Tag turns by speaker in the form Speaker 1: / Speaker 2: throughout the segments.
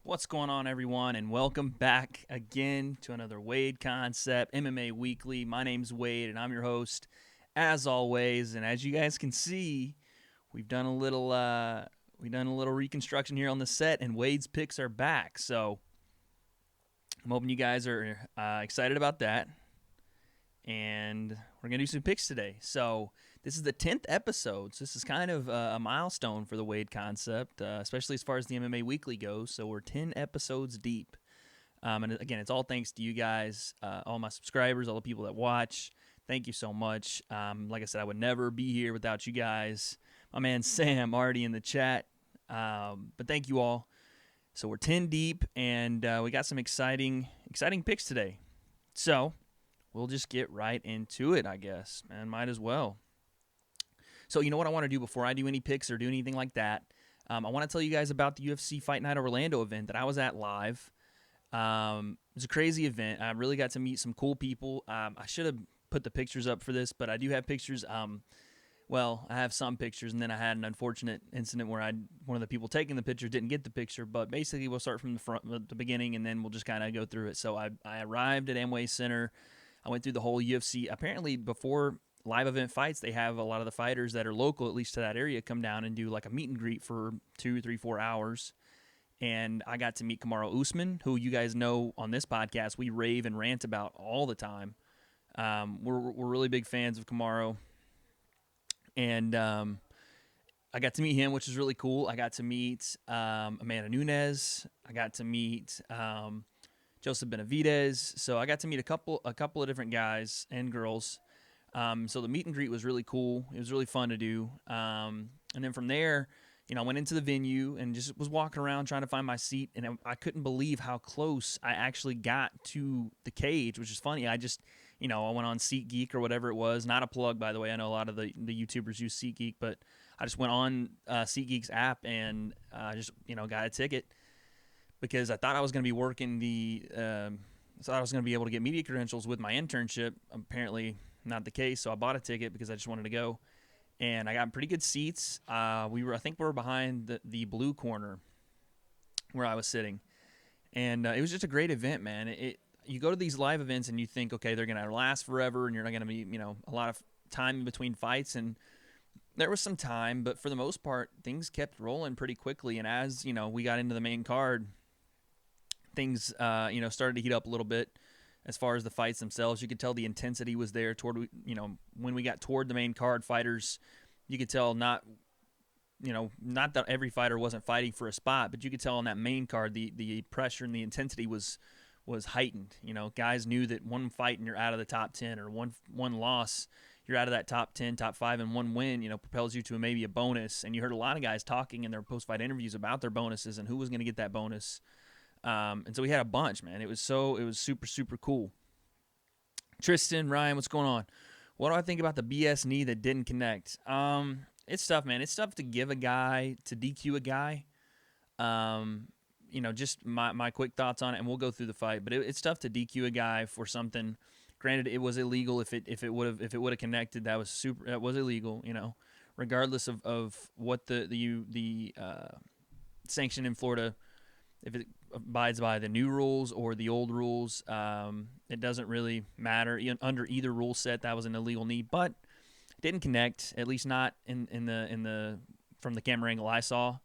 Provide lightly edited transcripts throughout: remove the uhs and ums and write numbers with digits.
Speaker 1: What's going on, everyone, and welcome back again to another W.A.D.E Concept MMA Weekly. My name's Wade, and I'm your host, as always. And as you guys can see, we've done a little reconstruction here on the set, and Wade's picks are back. So I'm hoping you guys are excited about that. And we're gonna do some picks today. So this is the 10th episode. So this is kind of a milestone for the W.A.D.E Concept, especially as far as the MMA Weekly goes. So we're 10 episodes deep. And again, it's all thanks to you guys, all my subscribers, all the people that watch. Thank you so much. Like I said, I would never be here without you guys. My man Sam already in the chat. But thank you all. So we're 10 deep, and we got some exciting picks today. So we'll just get right into it, I guess, man. Might as well. So you know what I want to do before I do any picks or do anything like that? I want to tell you guys about the UFC Fight Night Orlando event that I was at live. It was a crazy event. I really got to meet some cool people. I should have put the pictures up for this, but I do have pictures. I have some pictures, and then I had an unfortunate incident where one of the people taking the picture didn't get the picture. But basically, we'll start from the beginning, and then we'll just kind of go through it. So I arrived at Amway Center. I went through the whole UFC. Apparently, before live event fights, they have a lot of the fighters that are local, at least to that area, come down and do like a meet and greet for 2, 3, 4 hours. And I got to meet Kamaru Usman, who you guys know on this podcast we rave and rant about all the time. We're really big fans of Kamaru. And I got to meet him, which is really cool. I got to meet Amanda Nunes. I got to meet Joseph Benavidez. So I got to meet a couple of different guys and girls. So the meet and greet was really cool. It was really fun to do. And then from there, I went into the venue and just was walking around trying to find my seat. And I couldn't believe how close I actually got to the cage, which is funny. I just, I went on SeatGeek or whatever it was. Not a plug, by the way. I know a lot of the YouTubers use SeatGeek, but I just went on SeatGeek's app and just, got a ticket because I thought I was going to be working thought I was going to be able to get media credentials with my internship. Apparently not the case, so I bought a ticket because I just wanted to go. And I got pretty good seats. I think we were behind the blue corner where I was sitting. And it was just a great event, man. You go to these live events and you think, okay, they're going to last forever and you're not going to be, a lot of time in between fights. And there was some time, but for the most part, things kept rolling pretty quickly. And as, we got into the main card, things, started to heat up a little bit. As far as the fights themselves, you could tell the intensity was there when we got toward the main card fighters, you could tell not that every fighter wasn't fighting for a spot, but you could tell on that main card, the pressure and the intensity was heightened. Guys knew that one fight and you're out of the top 10 or one loss, you're out of that top 10, top 5, and one win, propels you to maybe a bonus. And you heard a lot of guys talking in their post-fight interviews about their bonuses and who was going to get that bonus. And so we had a bunch, man. It was super, super cool. Tristan, Ryan, what's going on? What do I think about the BS knee that didn't connect? It's tough, man. It's tough to give a guy, to DQ a guy. Just my quick thoughts on it, and we'll go through the fight. But it's tough to DQ a guy for something. Granted, it was illegal. If it would have connected, that was illegal. Regardless of what the sanction in Florida, if it abides by the new rules or the old rules, it doesn't really matter. Under either rule set, that was an illegal knee, but it didn't connect. At least not in the from the camera angle I saw.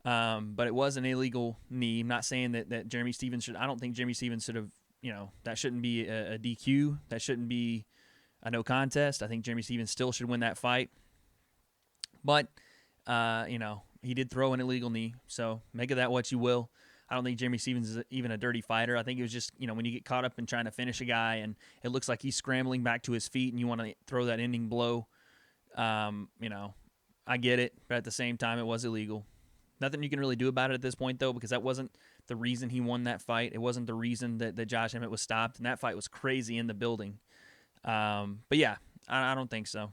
Speaker 1: But it was an illegal knee. I'm not saying that Jeremy Stephens should. I don't think Jeremy Stephens should have. That shouldn't be a DQ. That shouldn't be a no contest. I think Jeremy Stephens still should win that fight. But he did throw an illegal knee, so make of that what you will. I don't think Jeremy Stephens is even a dirty fighter. I think it was just, when you get caught up in trying to finish a guy and it looks like he's scrambling back to his feet and you want to throw that ending blow, I get it, but at the same time, it was illegal. Nothing you can really do about it at this point, though, because that wasn't the reason he won that fight. It wasn't the reason that Josh Emmett was stopped, and that fight was crazy in the building. But yeah, I don't think so.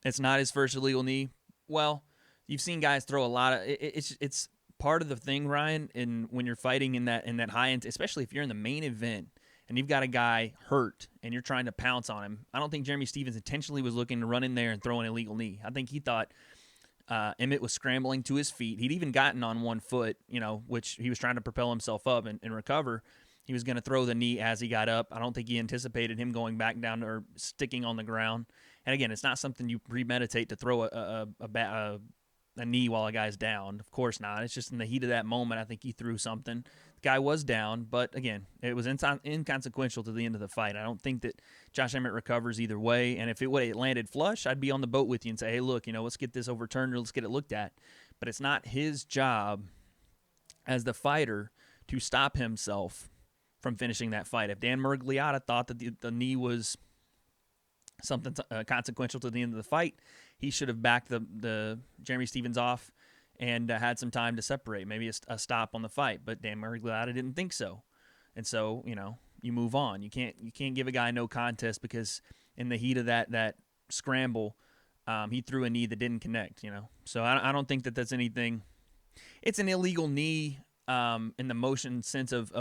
Speaker 1: It's not his first illegal knee. Well, you've seen guys throw a lot of. It's part of the thing, Ryan. And when you're fighting in that high end, especially if you're in the main event and you've got a guy hurt and you're trying to pounce on him, I don't think Jeremy Stephens intentionally was looking to run in there and throw an illegal knee. I think he thought, Emmett was scrambling to his feet. He'd even gotten on one foot, which he was trying to propel himself up and recover. He was going to throw the knee as he got up. I don't think he anticipated him going back down or sticking on the ground. And again, it's not something you premeditate to throw a knee while a guy's down. Of course not. It's just in the heat of that moment, I think he threw something. The guy was down, but again, it was inconsequential to the end of the fight. I don't think that Josh Emmett recovers either way. And if it would have landed flush, I'd be on the boat with you and say, hey, look, let's get this overturned or let's get it looked at. But it's not his job as the fighter to stop himself from finishing that fight. If Dan Miragliotta thought that the knee was something consequential to the end of the fight, he should have backed the Jeremy Stephens off and had some time to separate, maybe a stop on the fight. But Dan Miragliotta didn't think so, and so you move on. You can't give a guy no contest because in the heat of that scramble, he threw a knee that didn't connect. So I don't think that that's anything. It's an illegal knee in the motion sense of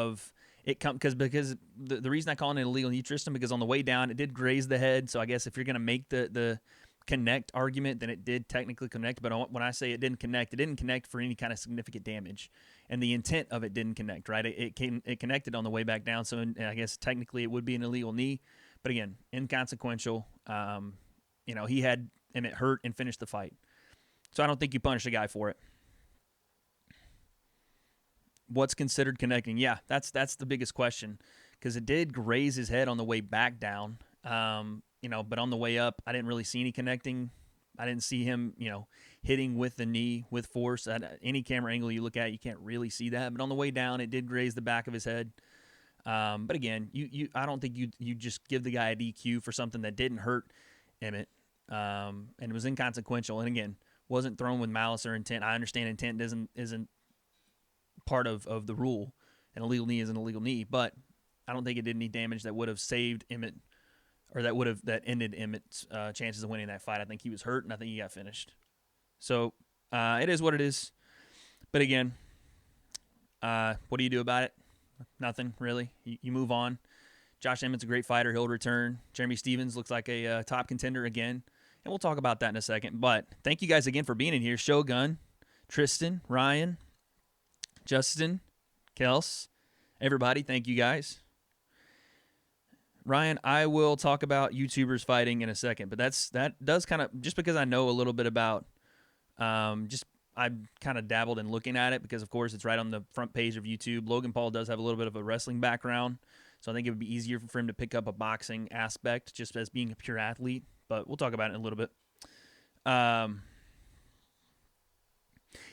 Speaker 1: it because the reason I call it an illegal knee, Tristan, because on the way down it did graze the head. So I guess if you're going to make the connect argument, then it did technically connect. But when I say it didn't connect for any kind of significant damage, and the intent of it didn't connect. Right? It connected on the way back down. So I guess technically it would be an illegal knee. But again, inconsequential. He had Emmett hurt and finished the fight. So I don't think you punish a guy for it. What's considered connecting? Yeah, that's the biggest question because it did graze his head on the way back down. But on the way up, I didn't really see any connecting. I didn't see him, hitting with the knee with force. Any camera angle you look at, you can't really see that. But on the way down, it did graze the back of his head. But again, I don't think you just give the guy a DQ for something that didn't hurt Emmett, and it was inconsequential. And again, wasn't thrown with malice or intent. I understand intent isn't part of the rule. An illegal knee is an illegal knee, but I don't think it did any damage that would have saved Emmett or that ended Emmett's chances of winning that fight. I think he was hurt, and I think he got finished. So it is what it is. But again, what do you do about it? Nothing, really. You move on. Josh Emmett's a great fighter. He'll return. Jeremy Stephens looks like a top contender again, and we'll talk about that in a second. But thank you guys again for being in here. Shogun, Tristan, Ryan, Justin, Kels, everybody, thank you guys. Ryan, I will talk about YouTubers fighting in a second, but that does kind of, just because I know a little bit about, I've kind of dabbled in looking at it because, of course, it's right on the front page of YouTube. Logan Paul does have a little bit of a wrestling background, so I think it would be easier for him to pick up a boxing aspect just as being a pure athlete, but we'll talk about it in a little bit.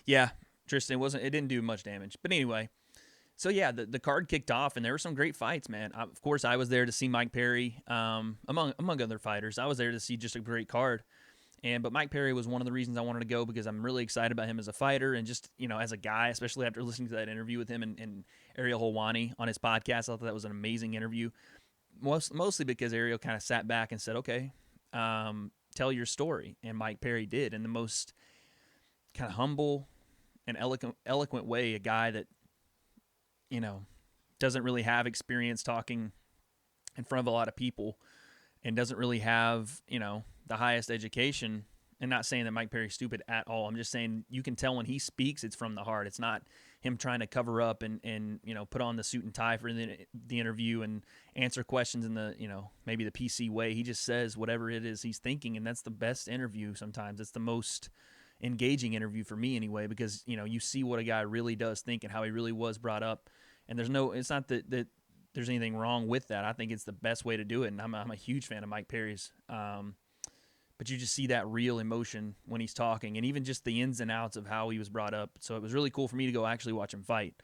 Speaker 1: Yeah, Tristan, it didn't do much damage. But anyway, so yeah, the card kicked off, and there were some great fights, man. Of course, I was there to see Mike Perry, among other fighters. I was there to see just a great card. But Mike Perry was one of the reasons I wanted to go because I'm really excited about him as a fighter and just, as a guy, especially after listening to that interview with him and Ariel Helwani on his podcast. I thought that was an amazing interview, mostly because Ariel kind of sat back and said, okay, tell your story. And Mike Perry did in the most kind of humble and eloquent way, a guy that, doesn't really have experience talking in front of a lot of people and doesn't really have, the highest education. And not saying that Mike Perry's stupid at all. I'm just saying you can tell when he speaks, it's from the heart. It's not him trying to cover up and put on the suit and tie for the interview and answer questions in the, maybe the PC way. He just says whatever it is he's thinking, and that's the best interview sometimes. It's the most engaging interview for me anyway, because you see what a guy really does think and how he really was brought up, and it's not that there's anything wrong with that. I think it's the best way to do it, and I'm a huge fan of Mike Perry's, but you just see that real emotion when he's talking, and even just the ins and outs of how he was brought up. So it was really cool for me to go actually watch him fight.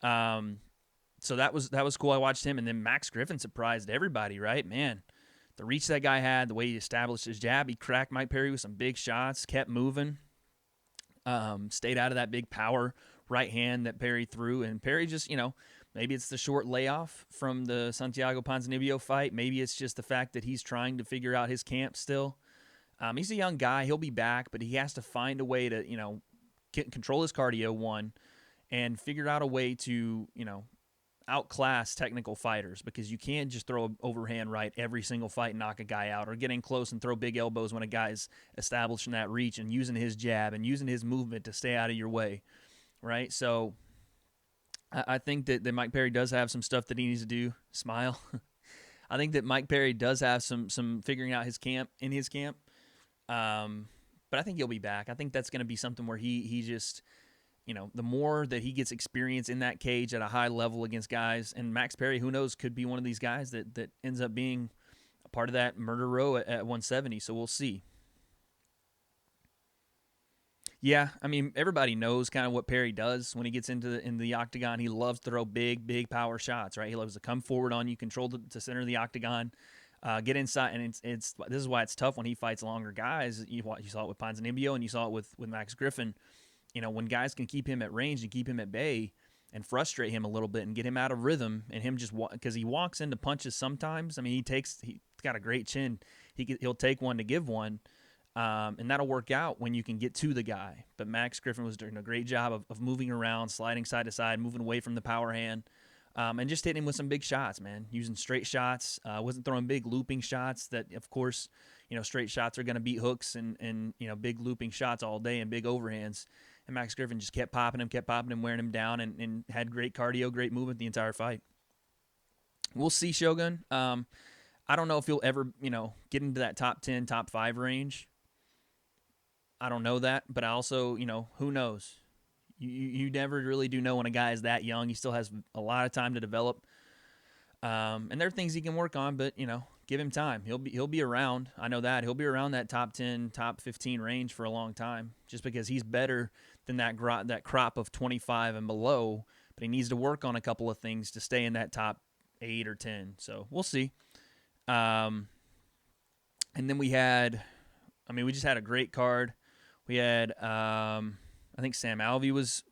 Speaker 1: So that was cool. I watched him, and then Max Griffin surprised everybody, right? Man, the reach that guy had, the way he established his jab, he cracked Mike Perry with some big shots, kept moving, stayed out of that big power right hand that Perry threw. And Perry just, maybe it's the short layoff from the Santiago Ponzinibbio fight. Maybe it's just the fact that he's trying to figure out his camp still. He's a young guy. He'll be back, but he has to find a way to, control his cardio, one, and figure out a way to, outclass technical fighters because you can't just throw an overhand right every single fight and knock a guy out, or get in close and throw big elbows when a guy's establishing that reach and using his jab and using his movement to stay out of your way, right? So I think that Mike Perry does have some stuff that he needs to do. Smile. I think that Mike Perry does have some figuring out his camp. But I think he'll be back. I think that's going to be something where he just, the more that he gets experience in that cage at a high level against guys, and Max Perry, who knows, could be one of these guys that ends up being a part of that murder row at 170. So we'll see. Yeah, I mean, everybody knows kind of what Perry does when he gets in the octagon. He loves to throw big power shots, right? He loves to come forward on you, control the center of the octagon, get inside, and it's this is why it's tough when he fights longer guys. You saw it with Ponzinibbio, and you saw it with Max Griffin. When guys can keep him at range and keep him at bay and frustrate him a little bit and get him out of rhythm, and him just because he walks into punches sometimes. I mean, he's got a great chin. He'll take one to give one. And that'll work out when you can get to the guy. But Max Griffin was doing a great job of moving around, sliding side to side, moving away from the power hand, and just hitting him with some big shots, man. Using straight shots, wasn't throwing big looping shots that, of course, straight shots are going to beat hooks and big looping shots all day and big overhands. And Max Griffin just kept popping him, wearing him down, and had great cardio, great movement the entire fight. We'll see, Shogun. I don't know if he'll ever, get into that top 10, top 5 range. I don't know that, but I also, who knows? You never really do know when a guy is that young. He still has a lot of time to develop, and there are things he can work on. But give him time. He'll be around. I know that he'll be around that top 10, top 15 range for a long time, just because he's better than that crop of 25 and below. But he needs to work on a couple of things to stay in that top 8 or 10. So we'll see. And then we just had a great card. We had, I think Sam Alvey was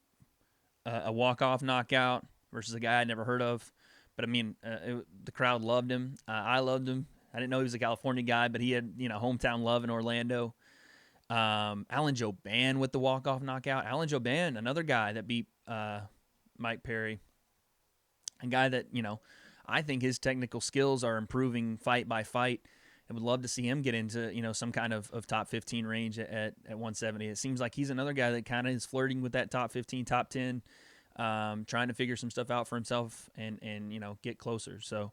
Speaker 1: a walk-off knockout versus a guy I'd never heard of. But, the crowd loved him. I loved him. I didn't know he was a California guy, but he had, hometown love in Orlando. Alan Jouban with the walk-off knockout. Alan Jouban, another guy that beat Mike Perry. A guy that, I think his technical skills are improving fight by fight. I would love to see him get into, some kind of top 15 range at 170. It seems like he's another guy that kind of is flirting with that top 15, top 10, trying to figure some stuff out for himself and get closer. So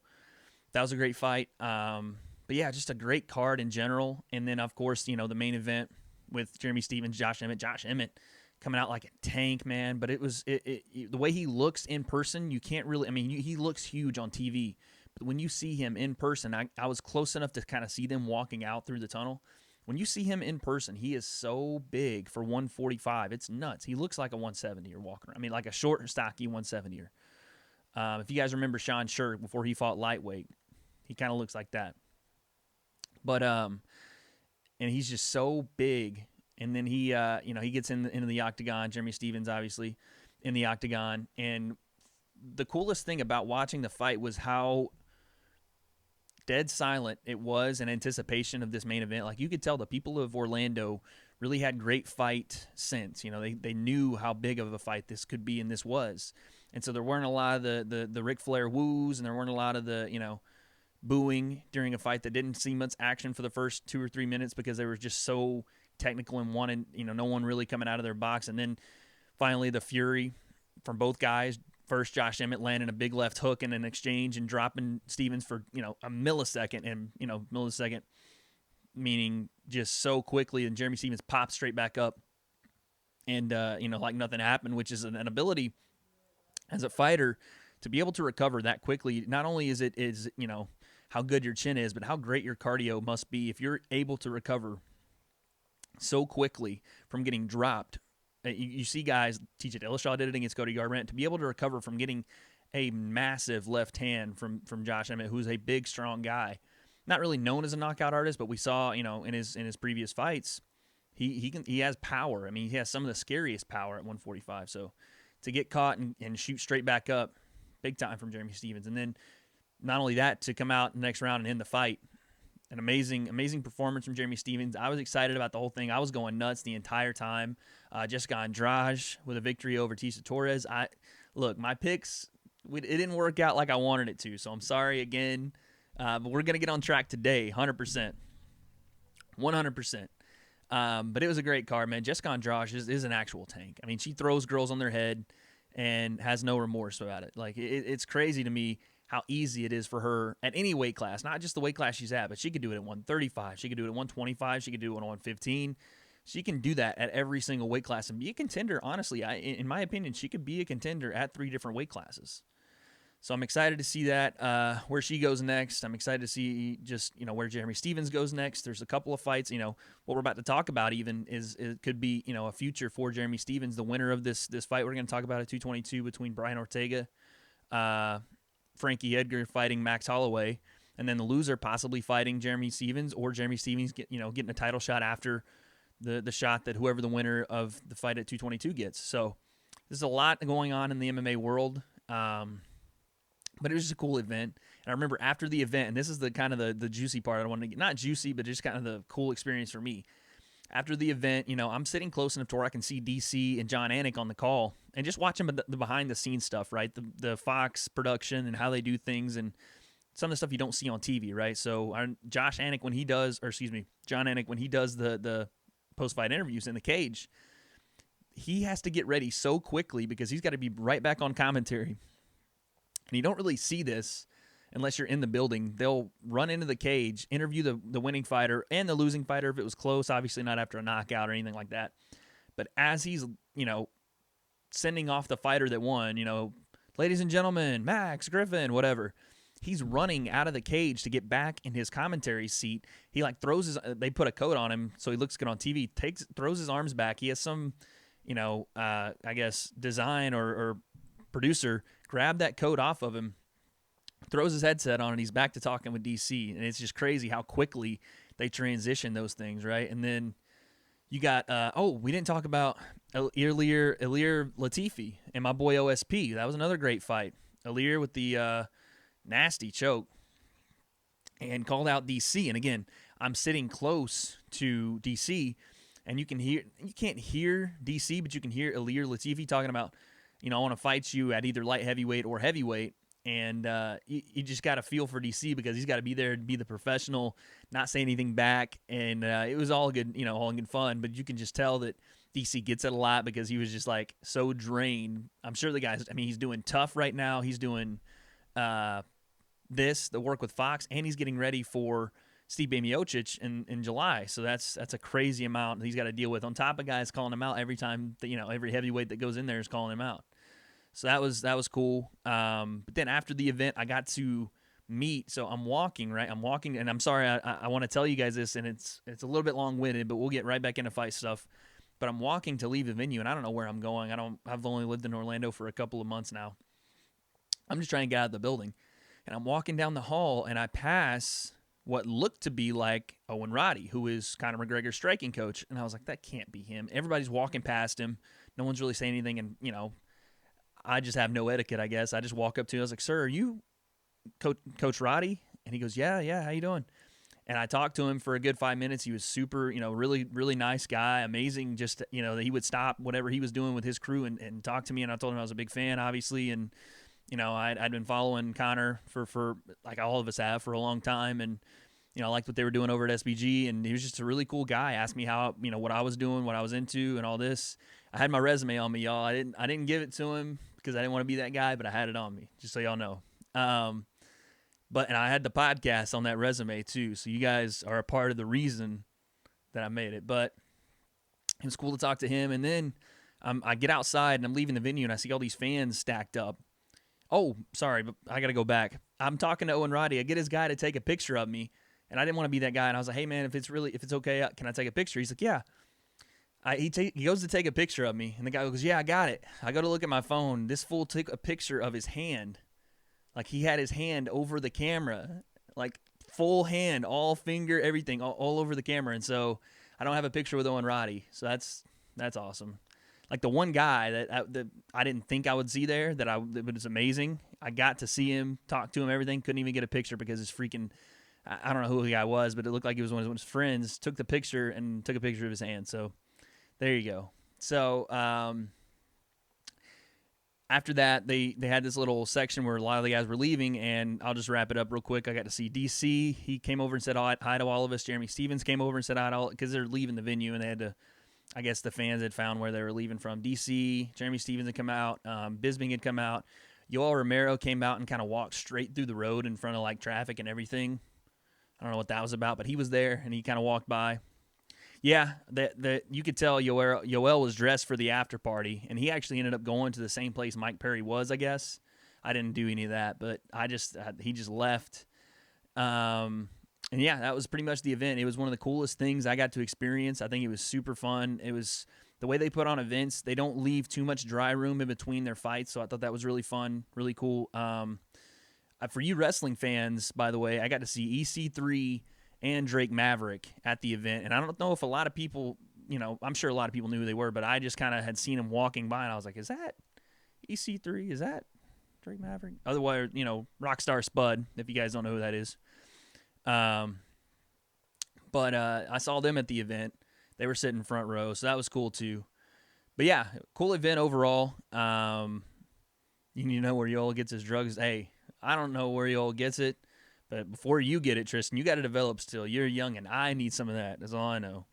Speaker 1: that was a great fight. But yeah, just a great card in general. And then, of course, the main event with Jeremy Stephens, Josh Emmett. Josh Emmett coming out like a tank, man. But it was the way he looks in person, you can't really – he looks huge on TV. But when you see him in person, I was close enough to kind of see them walking out through the tunnel. When you see him in person, he is so big for 145. It's nuts. He looks like a 170er walking around. Like a short, stocky 170er. If you guys remember Sean Sherk before he fought lightweight, he kind of looks like that. But and he's just so big. And then he gets into the octagon. Jeremy Stephens, obviously, in the octagon. And the coolest thing about watching the fight was how dead silent it was in anticipation of this main event. Like, you could tell the people of Orlando really had great fight sense. They knew how big of a fight this could be, and this was. And so there weren't a lot of the Ric Flair woos, and there weren't a lot of the, booing during a fight that didn't see much action for the first 2 or 3 minutes because they were just so technical and wanted, no one really coming out of their box. And then finally the fury from both guys. First, Josh Emmett landing a big left hook in an exchange and dropping Stephens for, a millisecond. And, millisecond meaning just so quickly. And Jeremy Stephens popped straight back up and, like nothing happened, which is an ability as a fighter to be able to recover that quickly. Not only is how good your chin is, but how great your cardio must be if you're able to recover so quickly from getting dropped. You see guys, TJ Dillashaw did it against Cody Garbrandt, to be able to recover from getting a massive left hand from Josh Emmett, who's a big, strong guy. Not really known as a knockout artist, but we saw, in his previous fights, he has power. He has some of the scariest power at 145. So to get caught and shoot straight back up, big time from Jeremy Stephens. And then not only that, to come out in the next round and end the fight. An amazing performance from Jeremy Stephens. I was excited about the whole thing. I was going nuts the entire time. Jessica Andrade with a victory over Tisa Torres. My picks it didn't work out like I wanted it to. So I'm sorry again. But we're going to get on track today, 100%. 100%. But it was a great card, man. Jessica Andrade is an actual tank. I mean, she throws girls on their head and has no remorse about it. Like, it's crazy to me how easy it is for her at any weight class, not just the weight class she's at, but she could do it at 135. She could do it at 125. She could do it at 115. She can do that at every single weight class and be a contender. Honestly, in my opinion, she could be a contender at 3 different weight classes. So I'm excited to see that, where she goes next. I'm excited to see just, where Jeremy Stephens goes next. There's a couple of fights, what we're about to talk about even it could be, a future for Jeremy Stephens, the winner of this fight we're going to talk about at 222 between Brian Ortega, Frankie Edgar fighting Max Holloway, and then the loser possibly fighting Jeremy Stephens, or Jeremy Stephens getting a title shot after the shot that whoever the winner of the fight at 222 gets. So there's a lot going on in the MMA world. But it was just a cool event. And I remember after the event, and this is the kind of the juicy part I wanted to get, not juicy, but just kind of the cool experience for me. After the event, I'm sitting close enough to where I can see DC and John Anik on the call and just watching the behind-the-scenes stuff, right? The Fox production and how they do things and some of the stuff you don't see on TV, right? So John Anik, when he does the post-fight interviews in the cage, he has to get ready so quickly because he's got to be right back on commentary. And you don't really see this unless you're in the building. They'll run into the cage, interview the winning fighter and the losing fighter if it was close, obviously not after a knockout or anything like that. But as he's, sending off the fighter that won, ladies and gentlemen, Max Griffin, whatever, he's running out of the cage to get back in his commentary seat. He they put a coat on him so he looks good on TV, throws his arms back. He has some, I guess design or producer grab that coat off of him, throws his headset on, and he's back to talking with DC. And it's just crazy how quickly they transition those things, right? And then you got, we didn't talk about Ilir Latifi and my boy OSP. That was another great fight. Ilir with the nasty choke and called out DC. And again, I'm sitting close to DC, and you can't hear DC, but you can hear Ilir Latifi talking about, I want to fight you at either light heavyweight or heavyweight. And you just got to feel for DC because he's got to be there to be the professional, not say anything back. And it was all good, all in good fun. But you can just tell that DC gets it a lot because he was just like so drained. I'm sure the guys, he's doing tough right now. He's doing the work with Fox, and he's getting ready for Stipe Miocic in July. So that's a crazy amount he's got to deal with on top of guys calling him out every time that, every heavyweight that goes in there is calling him out. So that was cool. But then after the event, I got to meet. So I'm walking, right? And I'm sorry, I want to tell you guys this, and it's a little bit long-winded, but we'll get right back into fight stuff. But I'm walking to leave the venue, and I don't know where I'm going. I've only lived in Orlando for a couple of months now. I'm just trying to get out of the building. And I'm walking down the hall, and I pass what looked to be like Owen Roddy, who is Conor McGregor's striking coach. And I was like, that can't be him. Everybody's walking past him. No one's really saying anything. And, I just have no etiquette, I guess. I just walk up to him. I was like, sir, are you Coach Roddy? And he goes, yeah, how you doing? And I talked to him for a good 5 minutes. He was super, really, really nice guy. Amazing just, that he would stop whatever he was doing with his crew and talk to me. And I told him I was a big fan, obviously. And, I'd been following Conor for like all of us have for a long time. And, I liked what they were doing over at SBG. And he was just a really cool guy. Asked me how, what I was doing, what I was into and all this. I had my resume on me, y'all. I didn't give it to him because I didn't want to be that guy, but I had it on me, just so y'all know. And I had the podcast on that resume too, so you guys are a part of the reason that I made it. But it was cool to talk to him, and then I get outside and I'm leaving the venue and I see all these fans stacked up. Oh, sorry, but I got to go back. I'm talking to Owen Roddy. I get his guy to take a picture of me, and I didn't want to be that guy. And I was like, hey man, if it's okay, can I take a picture? He's like, yeah. He goes to take a picture of me, and the guy goes, yeah, I got it. I go to look at my phone. This fool took a picture of his hand. Like, he had his hand over the camera, like full hand, all finger, everything, all over the camera. And so I don't have a picture with Owen Roddy. So that's awesome. Like, the one guy that I didn't think I would see there, that was amazing. I got to see him, talk to him, everything. Couldn't even get a picture because his freaking, I don't know who the guy was, but it looked like he was one of his friends. Took the picture and took a picture of his hand. So there you go. So after that, they had this little section where a lot of the guys were leaving, and I'll just wrap it up real quick. I got to see DC. He came over and said hi to all of us. Jeremy Stevens came over and said hi to all, because they're leaving the venue, and they had to, I guess the fans had found where they were leaving from. DC, Jeremy Stevens had come out. Bisping had come out. Yoel Romero came out and kind of walked straight through the road in front of like traffic and everything. I don't know what that was about, but he was there, and he kind of walked by. Yeah, that you could tell Yoel was dressed for the after party, and he actually ended up going to the same place Mike Perry was, I guess. I didn't do any of that, but he just left. And yeah, that was pretty much the event. It was one of the coolest things I got to experience. I think it was super fun. It was the way they put on events. They don't leave too much dry room in between their fights, so I thought that was really fun, really cool. For you wrestling fans, by the way, I got to see EC3 and Drake Maverick at the event. And I don't know if a lot of people, I'm sure a lot of people knew who they were, but I just kind of had seen them walking by, and I was like, is that EC3? Is that Drake Maverick? Otherwise, Rockstar Spud, if you guys don't know who that is. But I saw them at the event. They were sitting front row, so that was cool too. But yeah, cool event overall. You know where Yoel gets his drugs. Hey, I don't know where Yoel gets it. But before you get it, Tristan, you got to develop still. You're young, and I need some of that. That's all I know.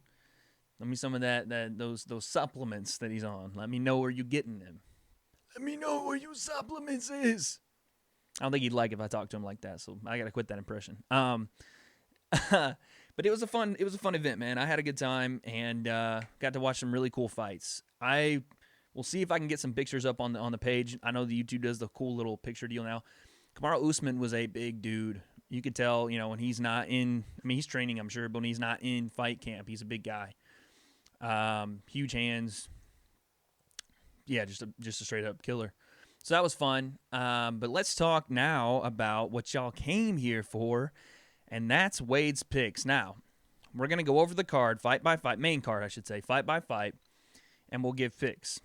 Speaker 1: Let me some of those supplements that he's on. Let me know where you're getting them. Let me know where your supplements is. I don't think he'd like if I talked to him like that, so I got to quit that impression. But it was a fun event, man. I had a good time and got to watch some really cool fights. I will see if I can get some pictures up on the page. I know the YouTube does the cool little picture deal now. Kamaru Usman was a big dude. You could tell, when he's not in, he's training, I'm sure, but when he's not in fight camp, he's a big guy. Huge hands. Yeah, just a straight up killer. So that was fun. But let's talk now about what y'all came here for, and that's Wade's picks. Now, we're going to go over the card, fight by fight, main card, I should say, fight by fight, and we'll give picks.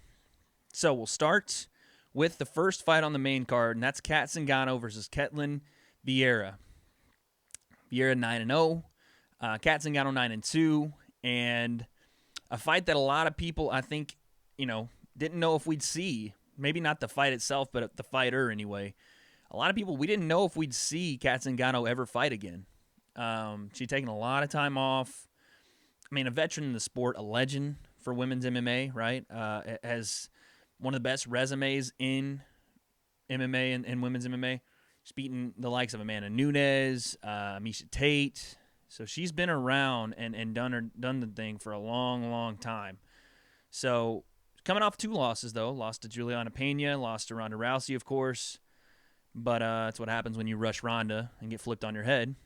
Speaker 1: So we'll start with the first fight on the main card, and that's Kat Zingano versus Ketlin Vieira. Vieira 9-0, Kat Zingano 9-2, and a fight that a lot of people, I think, didn't know if we'd see. Maybe not the fight itself, but the fighter anyway. A lot of people, we didn't know if we'd see Kat Zingano ever fight again. She'd taken a lot of time off. A veteran in the sport, a legend for women's MMA, right? Has one of the best resumes in MMA and women's MMA. She's beaten the likes of Amanda Nunes, Miesha Tate. So she's been around and done the thing for a long, long time. So coming off 2 losses, though. Lost to Juliana Pena, lost to Ronda Rousey, of course. But that's what happens when you rush Ronda and get flipped on your head.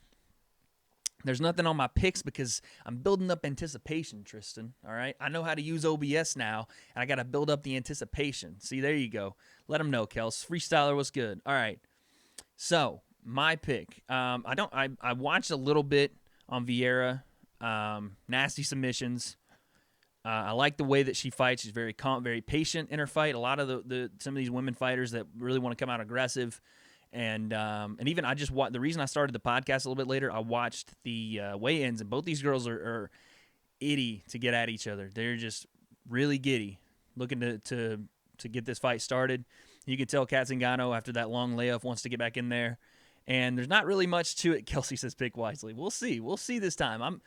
Speaker 1: There's nothing on my picks because I'm building up anticipation, Tristan. All right? I know how to use OBS now, and I got to build up the anticipation. See, there you go. Let them know, Kels. Freestyler was good. All right. So, my pick. I watched a little bit on Vieira. Nasty submissions. I like the way that she fights. She's very calm, very patient in her fight. A lot of some of these women fighters that really want to come out aggressive. And even I just watched, the reason I started the podcast a little bit later, I watched the weigh-ins, and both these girls are itty to get at each other. They're just really giddy, looking to get this fight started. You could tell Kat Zingano after that long layoff wants to get back in there. And there's not really much to it. Kelsey says pick wisely. We'll see. We'll see this time.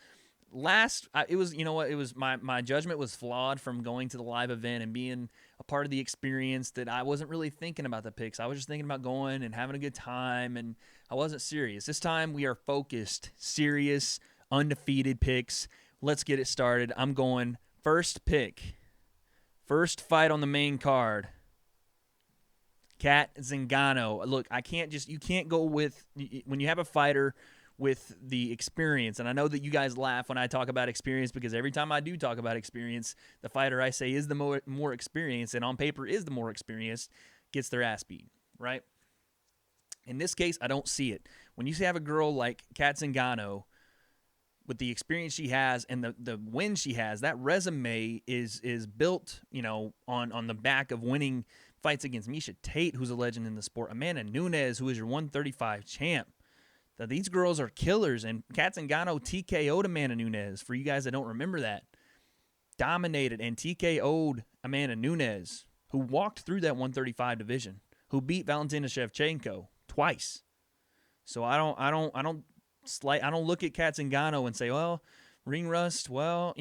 Speaker 1: It was my judgment was flawed from going to the live event and being a part of the experience, that I wasn't really thinking about the picks. I was just thinking about going and having a good time, and I wasn't serious. This time we are focused, serious, undefeated picks. Let's get it started. I'm going first pick. First fight on the main card. Kat Zingano. Look, you can't go with, when you have a fighter with the experience, and I know that you guys laugh when I talk about experience, because every time I do talk about experience, the fighter I say is the more experienced, and on paper is the more experienced, gets their ass beat, right? In this case, I don't see it. When you have a girl like Kat Zingano, with the experience she has and the win she has, that resume is built, on the back of winning fights against Miesha Tate, who's a legend in the sport, Amanda Nunes, who is your 135 champ. Now, these girls are killers, and Kat Zingano TKO'd Amanda Nunes. For you guys that don't remember that, dominated and TKO'd Amanda Nunes. who walked through that 135 division, who beat Valentina Shevchenko twice. So I don't look at Katzengano and say, well, ring rust, well,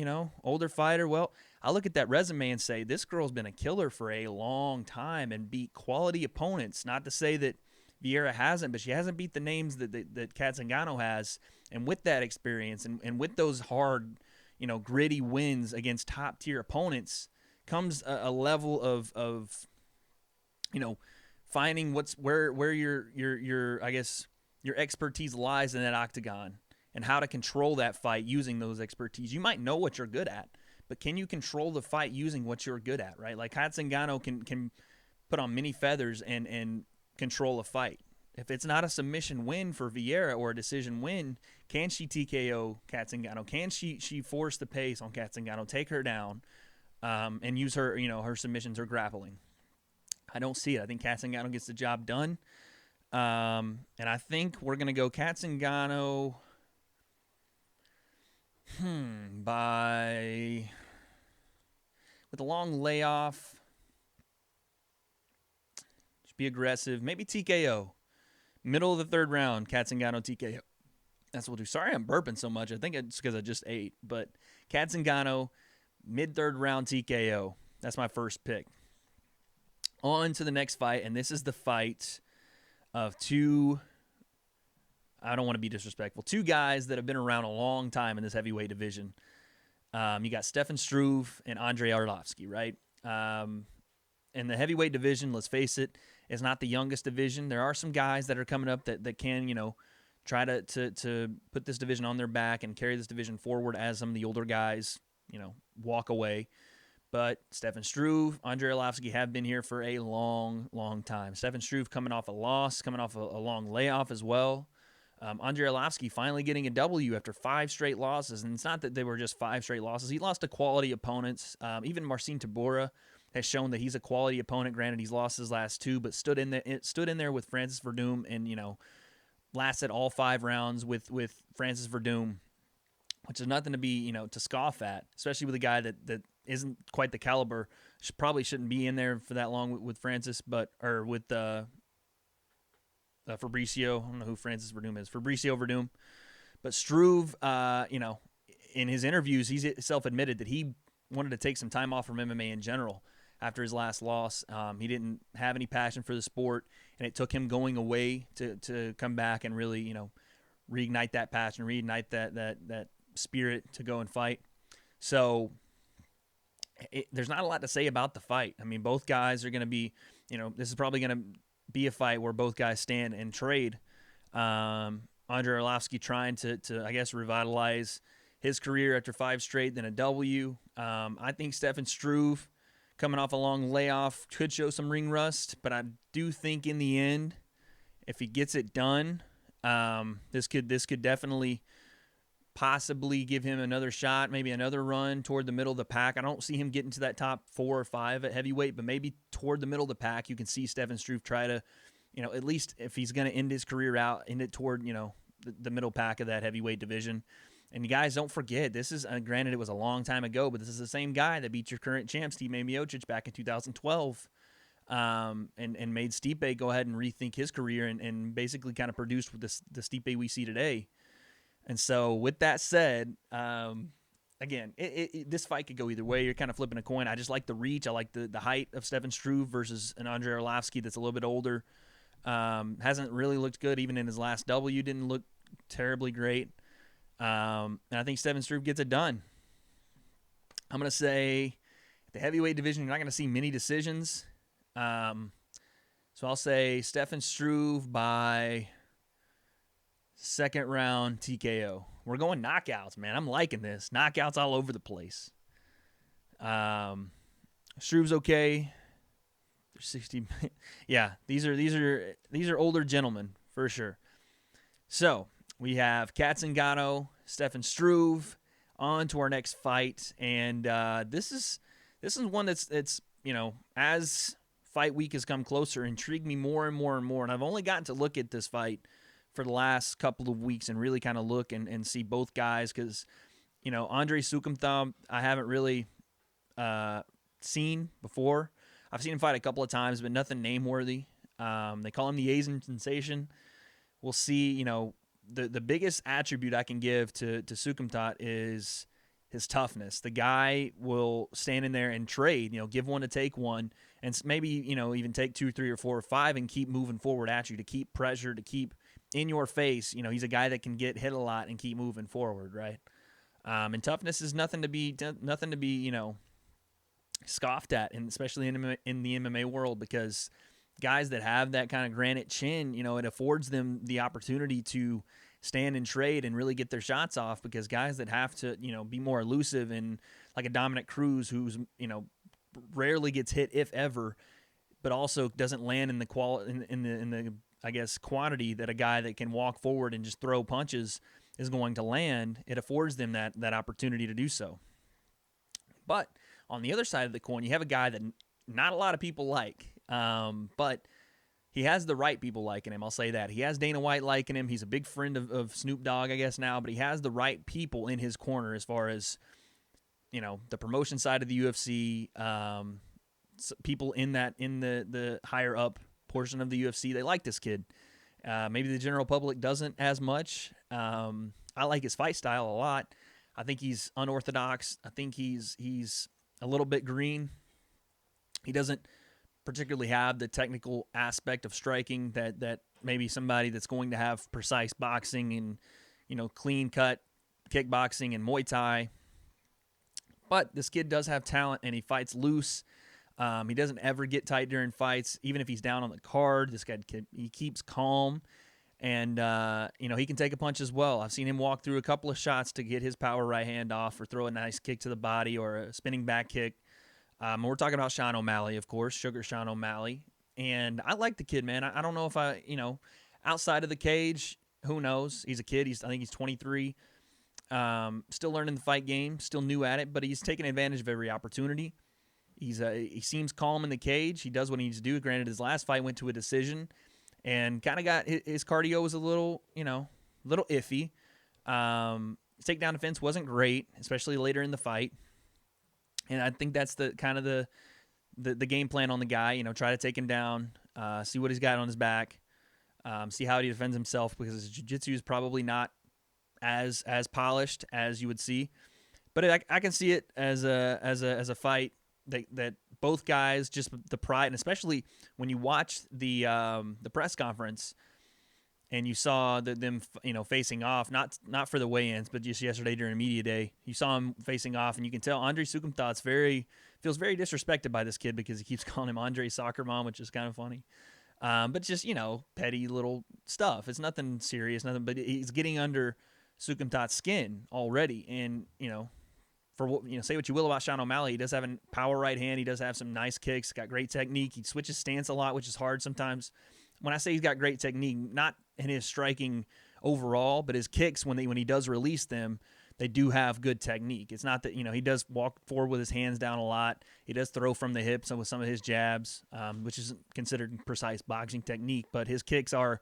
Speaker 1: older fighter. Well, I look at that resume and say, this girl's been a killer for a long time and beat quality opponents. Not to say that Vieira hasn't, but she hasn't beat the names that Katzengano has. And with that experience and with those hard, gritty wins against top tier opponents comes a level of finding where your I guess your expertise lies in that octagon and how to control that fight using those expertise. You might know what you're good at, but can you control the fight using what you're good at, right? Like Katzengano can put on many feathers and control a fight. If it's not a submission win for Vieira or a decision win, can she TKO Katzengano? Can she force the pace on Katzengano, take her down, and use her her submissions or grappling? I don't see it. I think Katzengano gets the job done. And I think we're going to go Katzengano with a long layoff. Just be aggressive. Maybe TKO. Middle of the third round, Katzengano TKO. That's what we'll do. Sorry I'm burping so much. I think it's because I just ate. But Katzengano, mid-third round TKO. That's my first pick. On to the next fight, and this is the fight of two, I don't want to be disrespectful, two guys that have been around a long time in this heavyweight division. You got Stefan Struve and Andrei Arlovski, right? In the heavyweight division, let's face it, is not the youngest division. There are some guys that are coming up that can, try to put this division on their back and carry this division forward as some of the older guys, walk away. But Stefan Struve, Andrei Arlovski have been here for a long, long time. Stefan Struve coming off a loss, coming off a long layoff as well. Andrei Arlovski finally getting a W after 5 straight losses. And it's not that they were just 5 straight losses. He lost to quality opponents. Even Marcin Tybura has shown that he's a quality opponent. Granted, he's lost his last 2, but stood in there with Francis Verdum and, lasted all 5 rounds with Francis Verdum, which is nothing to be, to scoff at, especially with a guy that isn't quite the caliber. Probably shouldn't be in there for that long with Francis, or with Fabricio. I don't know who Francis Verdum is. Fabricio Verdum. But Struve, in his interviews, he's self-admitted that he wanted to take some time off from MMA in general after his last loss. He didn't have any passion for the sport, and it took him going away to come back and really, reignite that passion, reignite that spirit to go and fight. So there's not a lot to say about the fight. I mean, both guys are going to be, this is probably going to be a fight where both guys stand and trade. Andrei Arlovski trying to I guess, revitalize his career after 5 straight, then a W. I think Stefan Struve, coming off a long layoff, could show some ring rust, but I do think in the end, if he gets it done, this could definitely possibly give him another shot, maybe another run toward the middle of the pack. I don't see him getting to that top 4 or 5 at heavyweight, but maybe toward the middle of the pack, you can see Stefan Struve try to, at least if he's going to end his career out, end it toward, the middle pack of that heavyweight division. And you guys, don't forget, this is, granted it was a long time ago, but this is the same guy that beat your current champ, Stipe Miocic, back in 2012. And made Stipe go ahead and rethink his career and basically kind of produce with the Stipe we see today. And so with that said, again, this fight could go either way. You're kind of flipping a coin. I just like the reach. I like the height of Stefan Struve versus an Andrei Arlovski that's a little bit older. Hasn't really looked good. Even in his last W, didn't look terribly great. And I think Stefan Struve gets it done. I'm going to say the heavyweight division, you're not going to see many decisions. So I'll say Stefan Struve by second round TKO. We're going knockouts, man. I'm liking this. Knockouts all over the place. Struve's okay. They're 60. Yeah, these are older gentlemen for sure. So we have Katzengano, Stefan Struve. On to our next fight, and this is one that's as fight week has come closer, intrigued me more and more and more. And I've only gotten to look at this fight for the last couple of weeks and really kind of look and see both guys because, Andrei Sukumtham I haven't really seen before. I've seen him fight a couple of times, but nothing name-worthy. They call him the Asian sensation. We'll see, the biggest attribute I can give to Sukumtat is his toughness. The guy will stand in there and trade, give one to take one, and maybe, even take 2, 3, or 4, or 5 and keep moving forward at you, to keep pressure, to keep in your face. He's a guy that can get hit a lot and keep moving forward, right? And toughness is nothing to be, scoffed at, and especially in the MMA world, because guys that have that kind of granite chin, it affords them the opportunity to stand and trade and really get their shots off, because guys that have to, be more elusive, and like a Dominic Cruz, who's, rarely gets hit, if ever, but also doesn't land in the in the I guess quantity that a guy that can walk forward and just throw punches is going to land. It affords them that opportunity to do so. But on the other side of the coin, you have a guy that not a lot of people like, but he has the right people liking him. I'll say that. He has Dana White liking him. He's a big friend of Snoop Dogg, I guess, now, but he has the right people in his corner as far as, the promotion side of the UFC, people in the higher up portion of the UFC. They like this kid. Maybe the general public doesn't as much. I like his fight style a lot. I think he's unorthodox. I think he's a little bit green. He doesn't particularly have the technical aspect of striking that maybe somebody that's going to have precise boxing and, clean cut kickboxing and Muay Thai. But this kid does have talent, and he fights loose. He doesn't ever get tight during fights, even if he's down on the card. This guy, he keeps calm, and he can take a punch as well. I've seen him walk through a couple of shots to get his power right hand off, or throw a nice kick to the body, or a spinning back kick. We're talking about Sean O'Malley, of course, Sugar Sean O'Malley, and I like the kid, man. I don't know if outside of the cage, who knows? He's a kid. I think he's 23. Still learning the fight game, still new at it, but he's taking advantage of every opportunity. He seems calm in the cage. He does what he needs to do. Granted, his last fight went to a decision, and kind of got his cardio was a little iffy. His takedown defense wasn't great, especially later in the fight. And I think that's the kind of the game plan on the guy. Try to take him down, see what he's got on his back, see how he defends himself, because his jiu-jitsu is probably not as polished as you would see. But I can see it as a fight that both guys, just the pride, and especially when you watch the press conference and you saw them facing off, not for the weigh-ins, but just yesterday during media day, you saw him facing off, and you can tell Andre Sukumtat's feels very disrespected by this kid, because he keeps calling him Andre Soccer Mom, which is kind of funny. But just petty little stuff. It's nothing serious, nothing. But he's getting under Sukumtat's skin already, and for what say what you will about Sean O'Malley, he does have a power right hand. He does have some nice kicks. Got great technique. He switches stance a lot, which is hard sometimes. When I say he's got great technique, not in his striking overall, but his kicks, when he does release them, they do have good technique. It's not that he does walk forward with his hands down a lot. He does throw from the hips with some of his jabs, which isn't considered precise boxing technique, but his kicks are,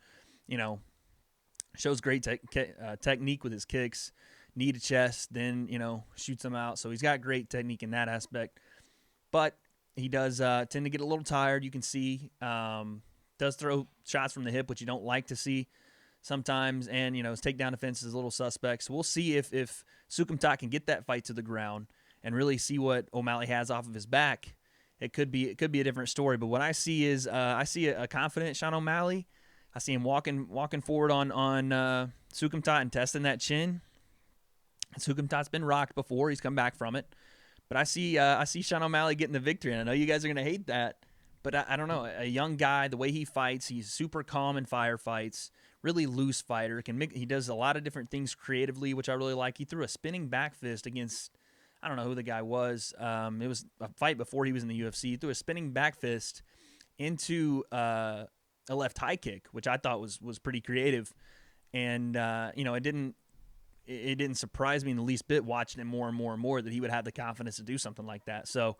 Speaker 1: shows great technique with his kicks. Knee to chest, then shoots them out. So he's got great technique in that aspect. But he does tend to get a little tired. You can see does throw shots from the hip, which you don't like to see sometimes. And his takedown defense is a little suspect. So we'll see if Sukumtat can get that fight to the ground and really see what O'Malley has off of his back. It could be a different story. But what I see is I see a confident Sean O'Malley. I see him walking forward on Sukumtat and testing that chin. Sukumtat's been rocked before. He's come back from it. But I see Sean O'Malley getting the victory, and I know you guys are going to hate that, but I don't know. A young guy, the way he fights, he's super calm in firefights, really loose fighter. He does a lot of different things creatively, which I really like. He threw a spinning back fist against, I don't know who the guy was. It was a fight before he was in the UFC. He threw a spinning back fist into a left high kick, which I thought was pretty creative. And, it didn't surprise me in the least bit, watching him more and more and more, that he would have the confidence to do something like that. So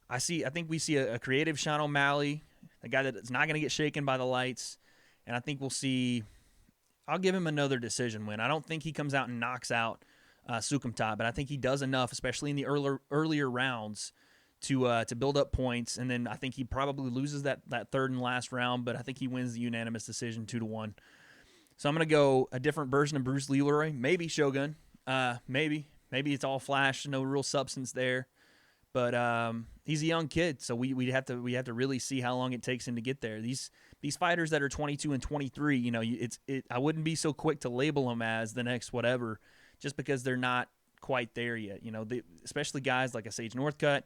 Speaker 1: I think we see a creative Sean O'Malley, a guy that's not going to get shaken by the lights. And I think we'll see, I'll give him another decision win. I don't think he comes out and knocks out Sukumtat, but I think he does enough, especially in the earlier rounds, to build up points, and then I think he probably loses that third and last round, but I think he wins the unanimous decision 2-1. So I'm gonna go a different version of Bruce Leroy, maybe Shogun, maybe it's all flash, no real substance there, but he's a young kid, so we have to really see how long it takes him to get there. These fighters that are 22 and 23, you know, I wouldn't be so quick to label them as the next whatever, just because they're not quite there yet. You know, especially guys like a Sage Northcutt,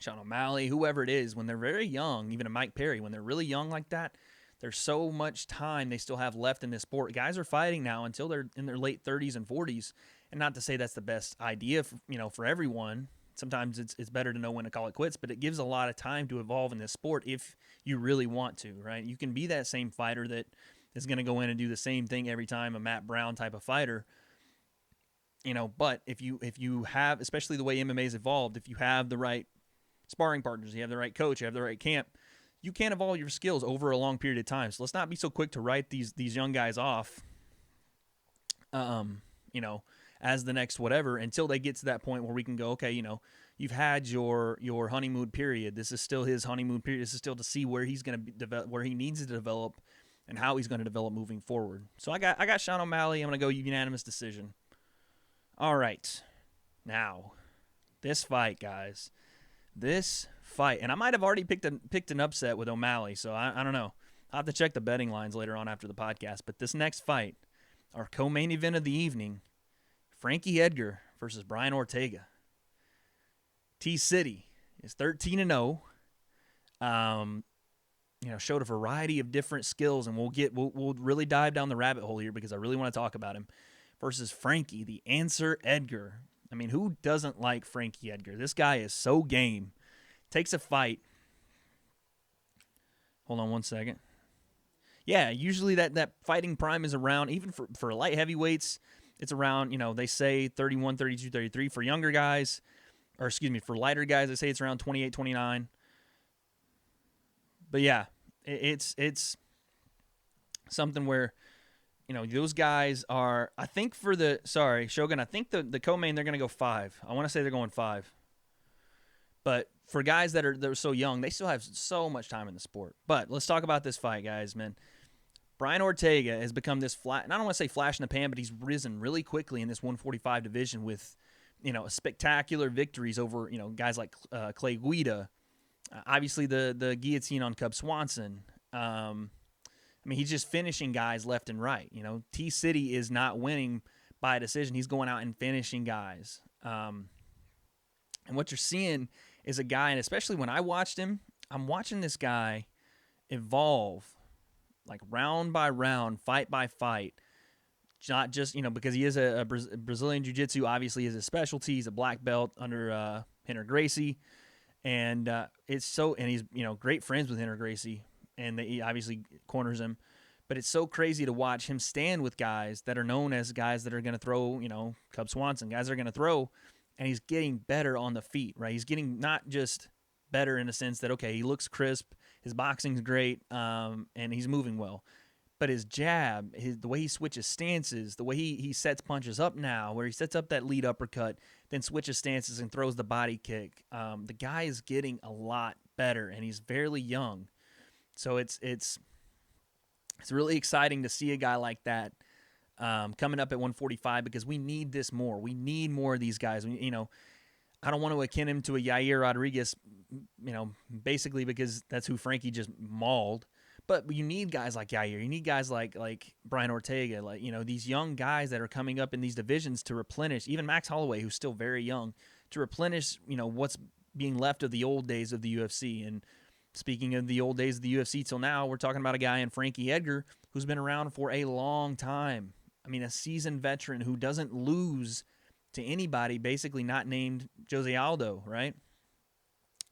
Speaker 1: Sean O'Malley, whoever it is, when they're very young, even a Mike Perry, when they're really young like that, there's so much time they still have left in this sport. Guys are fighting now until they're in their late 30s and 40s, and not to say that's the best idea for everyone. Sometimes it's better to know when to call it quits, but it gives a lot of time to evolve in this sport if you really want to, right? You can be that same fighter that is going to go in and do the same thing every time, a Matt Brown type of fighter. But if you have, especially the way MMA's evolved, if you have the right sparring partners, you have the right coach, you have the right camp, you can evolve your skills over a long period of time. So let's not be so quick to write these young guys off, as the next whatever, until they get to that point where we can go, okay, you've had your honeymoon period. This is still his honeymoon period. This is still to see where he's going to develop, where he needs to develop, and how he's going to develop moving forward. So I got Sean O'Malley. I'm going to go unanimous decision. All right, now this fight, guys. This fight, and I might have already picked an upset with O'Malley, so I don't know. I'll have to check the betting lines later on after the podcast. But this next fight, our co-main event of the evening, Frankie Edgar versus Brian Ortega. T-City is 13-0. Showed a variety of different skills, and we'll really dive down the rabbit hole here because I really want to talk about him. Versus Frankie, the answer Edgar. I mean, who doesn't like Frankie Edgar? This guy is so game. Takes a fight. Hold on one second. Yeah, usually that fighting prime is around, even for light heavyweights, it's around, they say 31, 32, 33. For younger guys, for lighter guys, they say it's around 28, 29. But yeah, it's something where, those guys are, I think Shogun, I think the co-main, they're going to go 5. I want to say they're going 5. But for guys that are so young, they still have so much time in the sport. But let's talk about this fight, guys, man. Brian Ortega has become this and I don't want to say flash in the pan, but he's risen really quickly in this 145 division with, spectacular victories over, guys like Clay Guida. Obviously, the guillotine on Cub Swanson. He's just finishing guys left and right. T-City is not winning by a decision. He's going out and finishing guys. And what you're seeing is a guy, and especially when I watched him, I'm watching this guy evolve, like round by round, fight by fight. Not just, because he is a Brazilian Jiu-Jitsu, obviously is a specialty. He's a black belt under Henner Gracie. And he's great friends with Henner Gracie. And he obviously corners him. But it's so crazy to watch him stand with guys that are known as guys that are going to throw, Cub Swanson, guys that are going to throw, and he's getting better on the feet, right? He's getting not just better in the sense that, okay, he looks crisp, his boxing's great, and he's moving well. But his jab, the way he switches stances, the way he sets punches up now, where he sets up that lead uppercut, then switches stances and throws the body kick. The guy is getting a lot better, and he's fairly young. So it's really exciting to see a guy like that coming up at 145 because we need this more. We need more of these guys. I don't want to akin him to a Yair Rodriguez, basically because that's who Frankie just mauled. But you need guys like Yair. You need guys like Brian Ortega, these young guys that are coming up in these divisions to replenish, even Max Holloway, who's still very young, to replenish, what's being left of the old days of the UFC. And speaking of the old days of the UFC till now, we're talking about a guy in Frankie Edgar who's been around for a long time. A seasoned veteran who doesn't lose to anybody, basically not named Jose Aldo, right?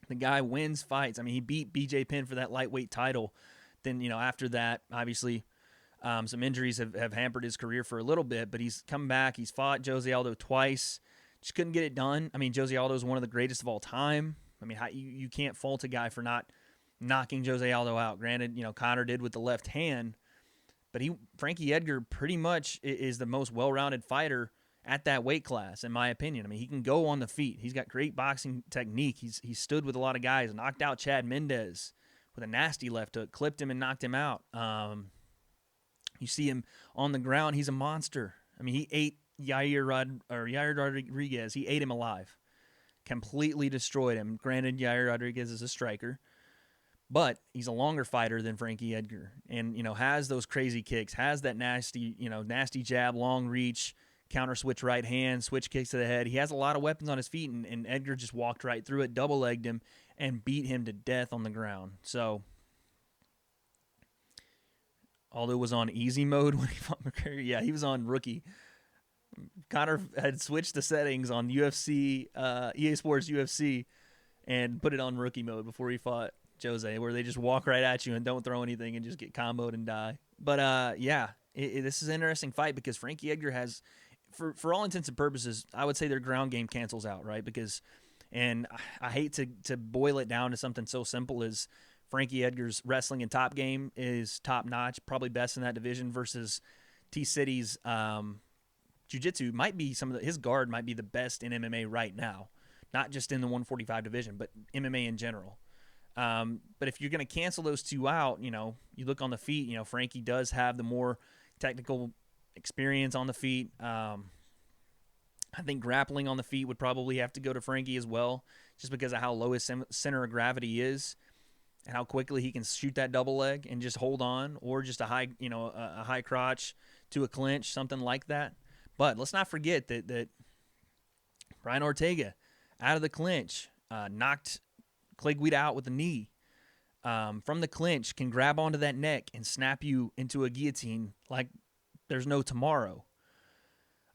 Speaker 1: The guy wins fights. He beat BJ Penn for that lightweight title. Then, after that, obviously, some injuries have hampered his career for a little bit, but he's come back. He's fought Jose Aldo twice. Just couldn't get it done. Jose Aldo is one of the greatest of all time. You can't fault a guy for not knocking Jose Aldo out. Granted, Conor did with the left hand, but Frankie Edgar pretty much is the most well-rounded fighter at that weight class, in my opinion. I mean, he can go on the feet. He's got great boxing technique. He stood with a lot of guys, knocked out Chad Mendez with a nasty left hook, clipped him and knocked him out. You see him on the ground. He's a monster. I mean, he ate Yair Rodriguez. He ate him alive. Completely destroyed him. Granted, Yair Rodriguez is a striker, but he's a longer fighter than Frankie Edgar, and has those crazy kicks, has that nasty jab, long reach, counter switch right hand, switch kicks to the head. He has a lot of weapons on his feet, and Edgar just walked right through it, double legged him, and beat him to death on the ground. So, Aldo was on easy mode when he fought McGregor. Yeah, he was on rookie. Connor had switched the settings on UFC, EA Sports UFC, and put it on rookie mode before he fought Jose, where they just walk right at you and don't throw anything and just get comboed and die. But this is an interesting fight because Frankie Edgar has, for all intents and purposes, I would say their ground game cancels out, right? And I hate to boil it down to something so simple as Frankie Edgar's wrestling and top game is top notch, probably best in that division, versus T City's jiu-jitsu might be his guard might be the best in MMA right now, not just in the 145 division, but MMA in general. But if you're going to cancel those two out, you look on the feet, Frankie does have the more technical experience on the feet. I think grappling on the feet would probably have to go to Frankie as well, just because of how low his center of gravity is and how quickly he can shoot that double leg and just hold on, or just a high crotch to a clinch, something like that. But let's not forget that Brian Ortega, out of the clinch, knocked Clay Guida out with a knee. From the clinch, can grab onto that neck and snap you into a guillotine like there's no tomorrow.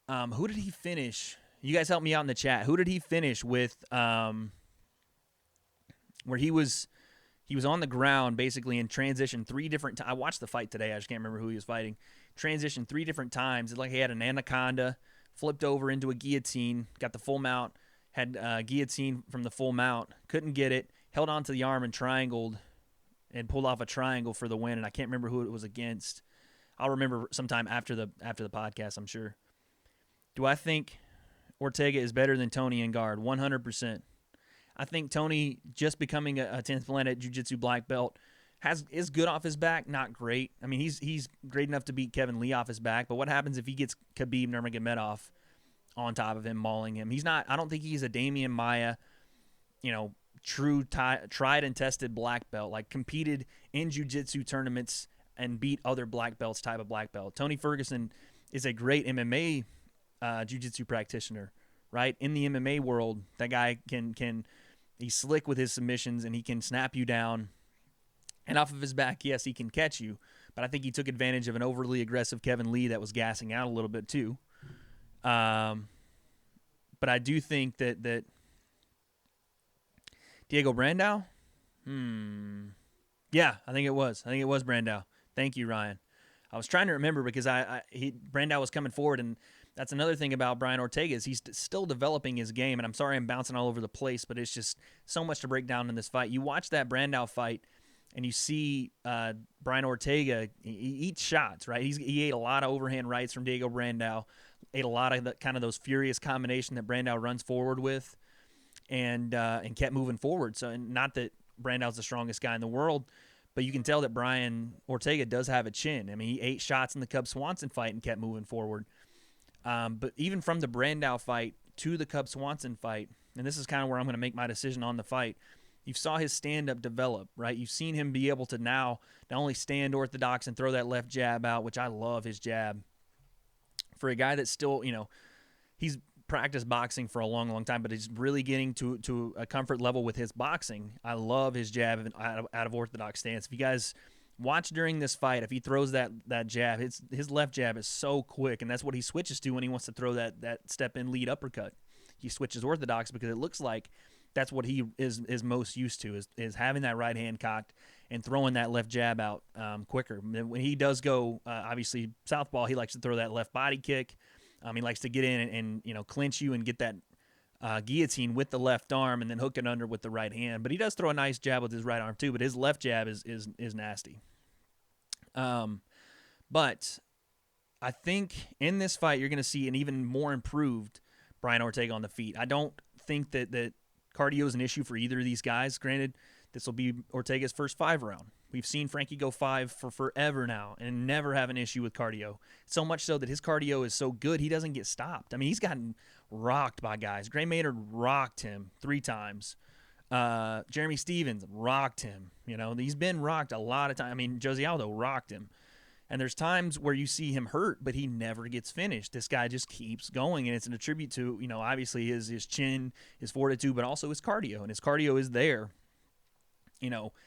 Speaker 1: Who did he finish? You guys help me out in the chat. Who did he finish with where he was on the ground basically in transition 3 different times? I watched the fight today. I just can't remember who he was fighting. Transition 3 different times. It's like he had an anaconda, flipped over into a guillotine, got the full mount, had guillotine from the full mount, couldn't get it, held onto the arm and triangled and pulled off a triangle for the win, and I can't remember who it was against. I'll remember sometime after the podcast, I'm sure. Do I think Ortega is better than Tony in guard? 100%. I think Tony, just becoming a 10th Planet Jiu-Jitsu black belt, is good off his back, not great. I mean, he's great enough to beat Kevin Lee off his back, but what happens if he gets Khabib Nurmagomedov on top of him, mauling him? I don't think he's a Damian Maia, true tried and tested black belt, like competed in jiu-jitsu tournaments and beat other black belts type of black belt. Tony Ferguson is a great MMA jiu-jitsu practitioner, right? In the MMA world, that guy he's slick with his submissions and he can snap you down. And off of his back, yes, he can catch you, but I think he took advantage of an overly aggressive Kevin Lee that was gassing out a little bit too. But I do think that Diego Brandao? Yeah, I think it was. Brandao. Thank you, Ryan. I was trying to remember because Brandao was coming forward, and that's another thing about Brian Ortega is he's still developing his game, and I'm sorry I'm bouncing all over the place, but it's just so much to break down in this fight. You watch that Brandao fight, and you see Brian Ortega, he eats shots, right? He ate a lot of overhand rights from Diego Brandao, ate a lot of kind of those furious combination that Brandao runs forward with, and kept moving forward. So, and not that Brandao's the strongest guy in the world, but you can tell that Brian Ortega does have a chin. I mean, he ate shots in the Cub Swanson fight and kept moving forward. But even from the Brandao fight to the Cub Swanson fight, and this is kind of where I'm going to make my decision on the fight, you saw his stand-up develop, right? You've seen him be able to now not only stand orthodox and throw that left jab out, which I love his jab. For a guy that's still, he's practiced boxing for a long, long time, but he's really getting to a comfort level with his boxing. I love his jab out of orthodox stance. If you guys watch during this fight, if he throws that jab, his left jab is so quick, and that's what he switches to when he wants to throw that step-in lead uppercut. He switches orthodox because it looks like that's what he is most used to, is having that right hand cocked and throwing that left jab out quicker. When he does go, obviously, southpaw, he likes to throw that left body kick. He likes to get in and clinch you and get that guillotine with the left arm and then hook it under with the right hand. But he does throw a nice jab with his right arm too, but his left jab is nasty. But I think in this fight you're going to see an even more improved Brian Ortega on the feet. I don't think that cardio is an issue for either of these guys. Granted, this will be Ortega's first 5 round. We've seen Frankie go 5 for forever now and never have an issue with cardio. So much so that his cardio is so good he doesn't get stopped. I mean, he's gotten rocked by guys. Gray Maynard rocked him 3 times. Jeremy Stevens rocked him. He's been rocked a lot of times. I mean, Jose Aldo rocked him. And there's times where you see him hurt, but he never gets finished. This guy just keeps going, and it's an attribute to, obviously his chin, his fortitude, but also his cardio. And his cardio is there,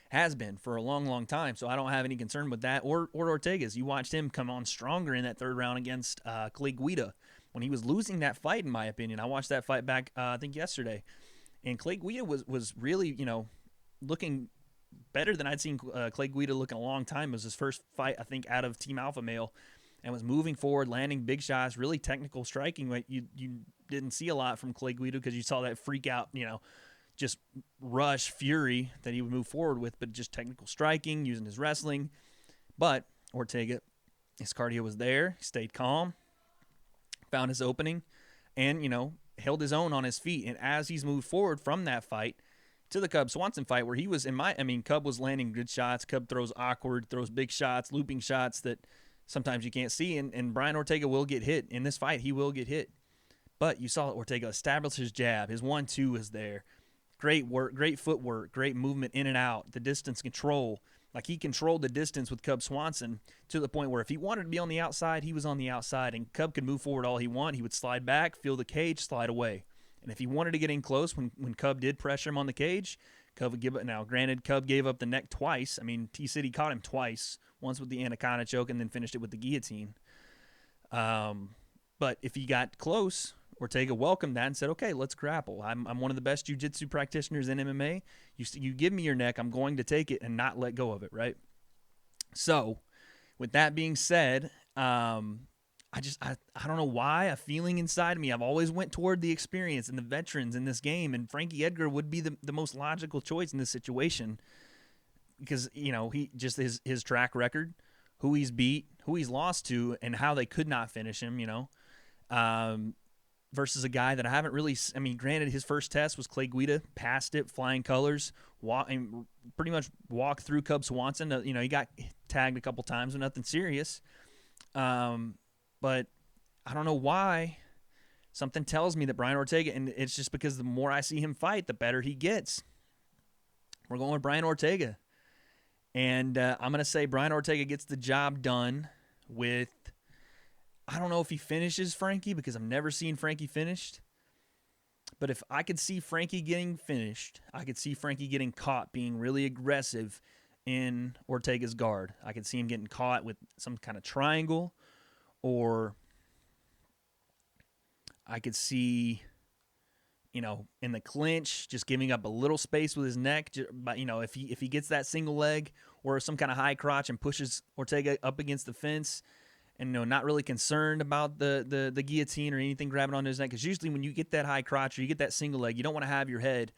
Speaker 1: has been for a long, long time. So I don't have any concern with that. Or Ortega's. You watched him come on stronger in that 3rd round against Clay Guida when he was losing that fight, in my opinion. I watched that fight back, I think, yesterday. And Clay Guida was really, looking better than I'd seen Clay Guida look in a long time. It was his first fight, I think, out of Team Alpha Male, and was moving forward, landing big shots, really technical striking. You didn't see a lot from Clay Guida because you saw that freak out, just rush fury that he would move forward with, but just technical striking, using his wrestling. But Ortega, his cardio was there. He stayed calm, found his opening, and, held his own on his feet. And as he's moved forward from that fight to the Cub Swanson fight, where he was Cub was landing good shots. Cub throws awkward, throws big shots, looping shots that sometimes you can't see. And Brian Ortega will get hit. In this fight, he will get hit. But you saw Ortega establish his jab. His 1-2 is there. Great work, great footwork, great movement in and out, the distance control. Like, he controlled the distance with Cub Swanson to the point where if he wanted to be on the outside, he was on the outside. And Cub could move forward all he wanted. He would slide back, feel the cage, slide away. And if he wanted to get in close, when Cub did pressure him on the cage, Cub would give it. Now, granted, Cub gave up the neck twice. I mean, T-City caught him twice, once with the anaconda choke and then finished it with the guillotine. But if he got close, Ortega welcomed that and said, okay, let's grapple. I'm one of the best jiu-jitsu practitioners in MMA. You give me your neck, I'm going to take it and not let go of it, right? So, with that being said, I don't know why, a feeling inside of me, I've always went toward the experience and the veterans in this game, and Frankie Edgar would be the most logical choice in this situation because, he just his track record, who he's beat, who he's lost to, and how they could not finish him, versus a guy that I haven't really, granted, his first test was Clay Guida, passed it, flying colors, pretty much walked through Cub Swanson. He got tagged a couple times, but nothing serious. But I don't know why. Something tells me that Brian Ortega, and it's just because the more I see him fight, the better he gets. We're going with Brian Ortega. And I'm going to say Brian Ortega gets the job done with, I don't know if he finishes Frankie because I've never seen Frankie finished. But if I could see Frankie getting finished, I could see Frankie getting caught being really aggressive in Ortega's guard. I could see him getting caught with some kind of triangle, or I could see, in the clinch, just giving up a little space with his neck. But, if he gets that single leg or some kind of high crotch and pushes Ortega up against the fence, and not really concerned about the guillotine or anything grabbing onto his neck, because usually when you get that high crotch or you get that single leg, you don't want to have your head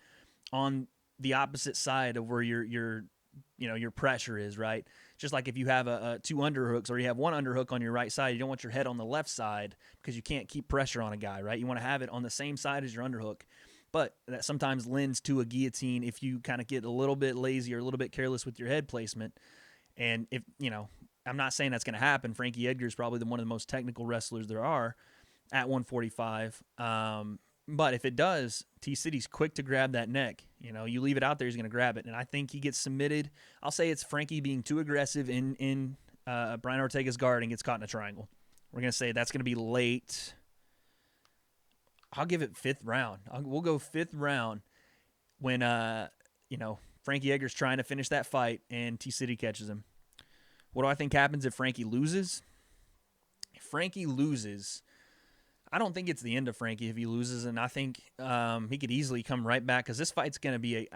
Speaker 1: on the opposite side of where your pressure is, right? Just like if you have a 2 underhooks or you have 1 underhook on your right side, you don't want your head on the left side because you can't keep pressure on a guy, right? You want to have it on the same side as your underhook. But that sometimes lends to a guillotine if you kind of get a little bit lazy or a little bit careless with your head placement. And if, I'm not saying that's going to happen. Frankie Edgar is probably one of the most technical wrestlers there are at 145. But if it does, T-City's quick to grab that neck. You leave it out there, he's going to grab it. And I think he gets submitted. I'll say it's Frankie being too aggressive in Brian Ortega's guard and gets caught in a triangle. We're going to say that's going to be late. I'll give it 5th round. We'll go 5th round when, Frankie Edgar's trying to finish that fight and T-City catches him. What do I think happens if Frankie loses? If Frankie loses, I don't think it's the end of Frankie if he loses, and I think he could easily come right back because this fight's going to be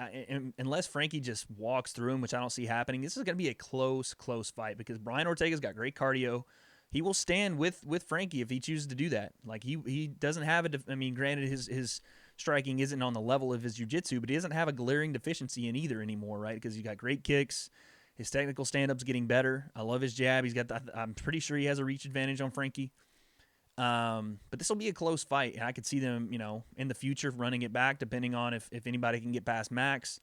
Speaker 1: unless Frankie just walks through him, which I don't see happening, this is going to be a close fight because Brian Ortega's got great cardio. He will stand with Frankie if he chooses to do that. Like, he doesn't have granted his striking isn't on the level of his jiu-jitsu, but he doesn't have a glaring deficiency in either anymore, right? Because he's got great kicks. His technical stand-up's getting better. I love his jab. I'm pretty sure he has a reach advantage on Frankie. But this will be a close fight, and I could see them, in the future running it back, depending on if anybody can get past Max.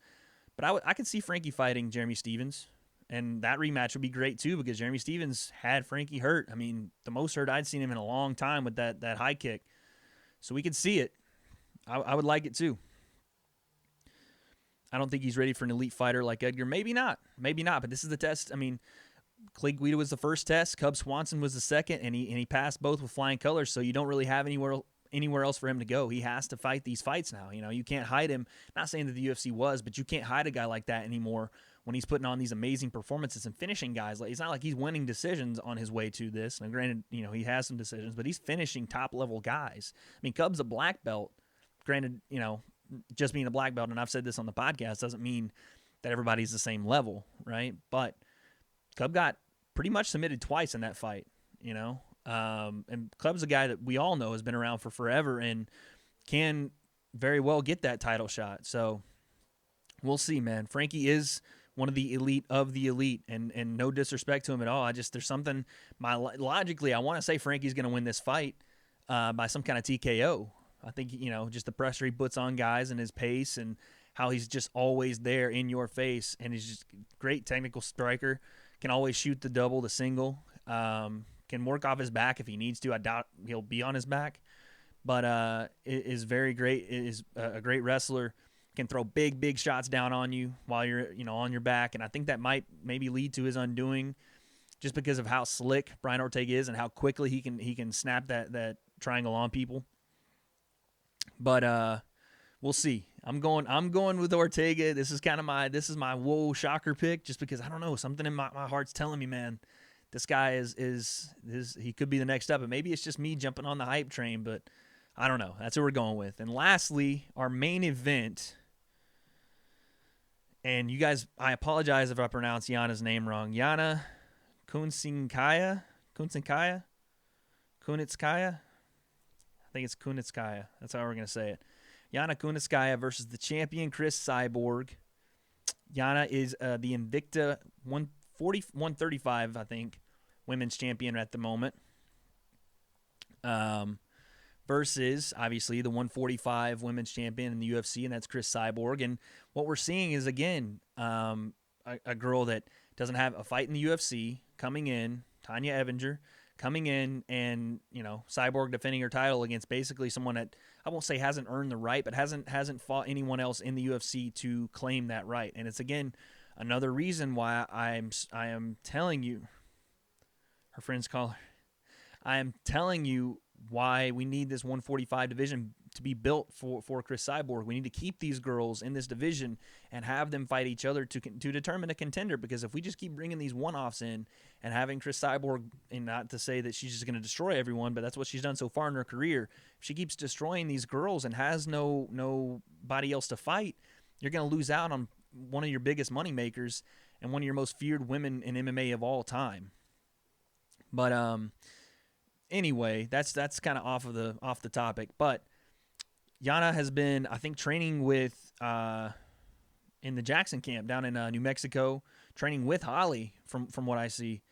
Speaker 1: But I could see Frankie fighting Jeremy Stephens, and that rematch would be great too because Jeremy Stephens had Frankie hurt. I mean, the most hurt I'd seen him in a long time with that high kick. So we could see it. I would like it too. I don't think he's ready for an elite fighter like Edgar. Maybe not. But this is the test. I mean, Clay Guida was the first test. Cub Swanson was the second, and he passed both with flying colors. So you don't really have anywhere else for him to go. He has to fight these fights now. You can't hide him. Not saying that the UFC was, but you can't hide a guy like that anymore when he's putting on these amazing performances and finishing guys. It's not like he's winning decisions on his way to this. Now, granted, he has some decisions, but he's finishing top-level guys. I mean, Cub's a black belt. Granted, just being a black belt, and I've said this on the podcast, doesn't mean that everybody's the same level, right? But Cub got pretty much submitted twice in that fight, and Cub's a guy that we all know has been around for forever and can very well get that title shot. So we'll see, man. Frankie is one of the elite of the elite, and no disrespect to him at all. There's something, logically, I want to say Frankie's going to win this fight by some kind of TKO. I think, just the pressure he puts on guys and his pace and how he's just always there in your face, and he's just great technical striker, can always shoot the double, the single, can work off his back if he needs to. I doubt he'll be on his back, but is very great, is a great wrestler, can throw big shots down on you while you're, on your back, and I think that might maybe lead to his undoing just because of how slick Brian Ortega is and how quickly he can snap that triangle on people. But we'll see. I'm going with Ortega. This is my whoa shocker pick, just because I don't know, something in my heart's telling me, man, this guy is he could be the next up. And maybe it's just me jumping on the hype train, but I don't know. That's what we're going with. And lastly, our main event. And you guys, I apologize if I pronounce Yana's name wrong. Yana Kunitskaya. I think it's Kunitskaya. That's how we're going to say it. Yana Kunitskaya versus the champion, Chris Cyborg. Yana is the Invicta 135, I think, women's champion at the moment. Versus, obviously, the 145 women's champion in the UFC, and that's Chris Cyborg. And what we're seeing is, again, a girl that doesn't have a fight in the UFC coming in, Tanya Evinger, coming in and, Cyborg defending her title against basically someone that I won't say hasn't earned the right, but hasn't fought anyone else in the UFC to claim that right. And it's, again, another reason why I am telling you, her friends call her, I am telling you why we need this 145 division to be built for Chris Cyborg. We need to keep these girls in this division and have them fight each other to determine a contender, because if we just keep bringing these one-offs in and having Chris Cyborg, and not to say that she's just going to destroy everyone, but that's what she's done so far in her career, if she keeps destroying these girls and has nobody else to fight, you're going to lose out on one of your biggest money makers and one of your most feared women in MMA of all time. But anyway, that's kind of off the topic. But Yana has been, I think, training with in the Jackson camp down in New Mexico, training with Holly from what I see,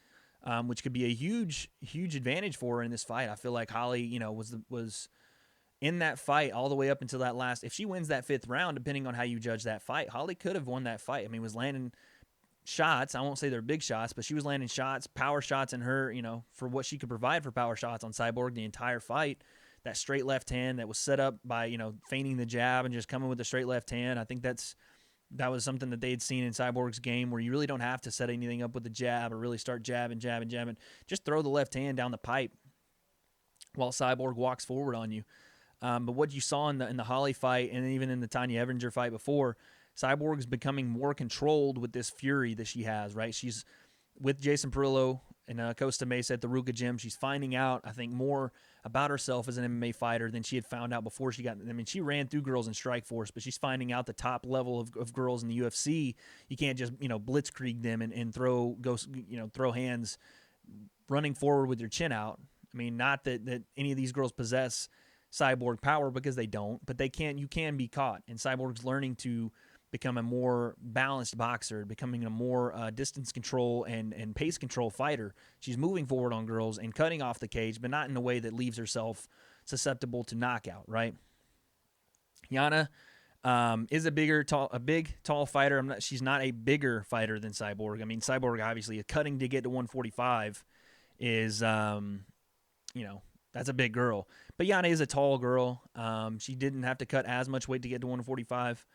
Speaker 1: which could be a huge advantage for her in this fight. I feel like Holly, was in that fight all the way up until that last. If she wins that 5th round, depending on how you judge that fight, Holly could have won that fight. I mean, was landing shots. I won't say they're big shots, but she was landing shots, power shots in her, for what she could provide for power shots on Cyborg the entire fight. That straight left hand that was set up by, feigning the jab and just coming with a straight left hand. I think that was something that they had seen in Cyborg's game, where you really don't have to set anything up with the jab or really start jabbing. Just throw the left hand down the pipe while Cyborg walks forward on you. But what you saw in the Holly fight, and even in the Tanya Evinger fight before, Cyborg is becoming more controlled with this fury that she has, right? She's with Jason Perillo in Costa Mesa at the Ruka Gym. She's finding out, I think, more about herself as an MMA fighter than she had found out before she got. I mean, she ran through girls in Strikeforce, but she's finding out the top level of girls in the UFC. You can't just blitzkrieg them and throw hands running forward with your chin out. I mean, not that any of these girls possess Cyborg power, because they don't, but they can. You can be caught, and Cyborg's learning to become a more balanced boxer, becoming a more distance control and pace control fighter. She's moving forward on girls and cutting off the cage, but not in a way that leaves herself susceptible to knockout, right? Yana is a big, tall fighter. She's not a bigger fighter than Cyborg. I mean, Cyborg obviously cutting to get to 145 is, that's a big girl. But Yana is a tall girl. She didn't have to cut as much weight to get to 145.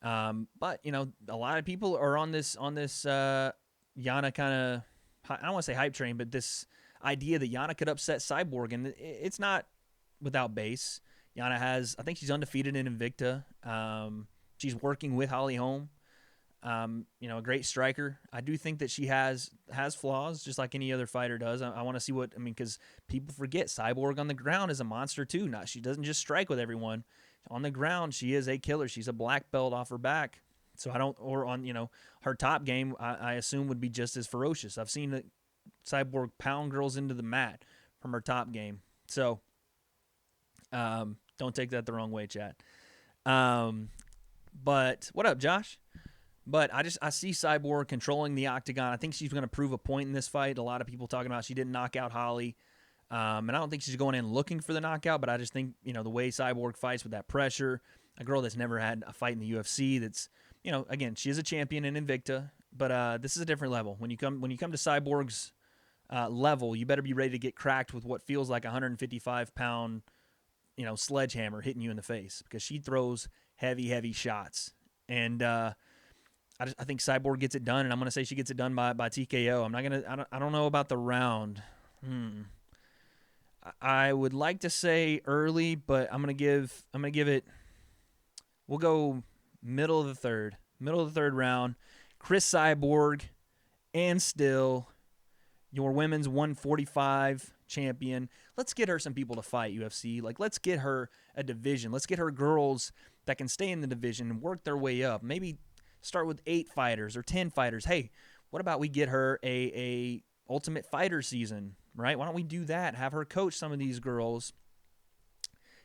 Speaker 1: But a lot of people are on this Yana kind of, I don't want to say hype train, but this idea that Yana could upset Cyborg, and it's not without base. Yana I think she's undefeated in Invicta. She's working with Holly Holm. A great striker. I do think that she has flaws, just like any other fighter does. I want to see because people forget Cyborg on the ground is a monster too. She doesn't just strike with everyone. On the ground, she is a killer. She's a black belt off her back. So her top game, I assume would be just as ferocious. I've seen Cyborg pound girls into the mat from her top game. So, don't take that the wrong way, chat. But what up, Josh? But I see Cyborg controlling the octagon. I think she's going to prove a point in this fight. A lot of people talking about she didn't knock out Holly. And I don't think she's going in looking for the knockout, but I just think, the way Cyborg fights with that pressure, a girl that's never had a fight in the UFC that's, again, she is a champion in Invicta, but this is a different level. When you come to Cyborg's level, you better be ready to get cracked with what feels like a 155-pound, sledgehammer hitting you in the face, because she throws heavy shots. And I think Cyborg gets it done, and I'm going to say she gets it done by TKO. I don't know about the round. I would like to say early, but I'm gonna give it. We'll go middle of the third round. Chris Cyborg, and still your women's 145 champion. Let's get her some people to fight, UFC. Let's get her a division. Let's get her girls that can stay in the division and work their way up. Maybe start with 8 fighters or 10 fighters. Hey, what about we get her a Ultimate Fighter season? Right? Why don't we do that? Have her coach some of these girls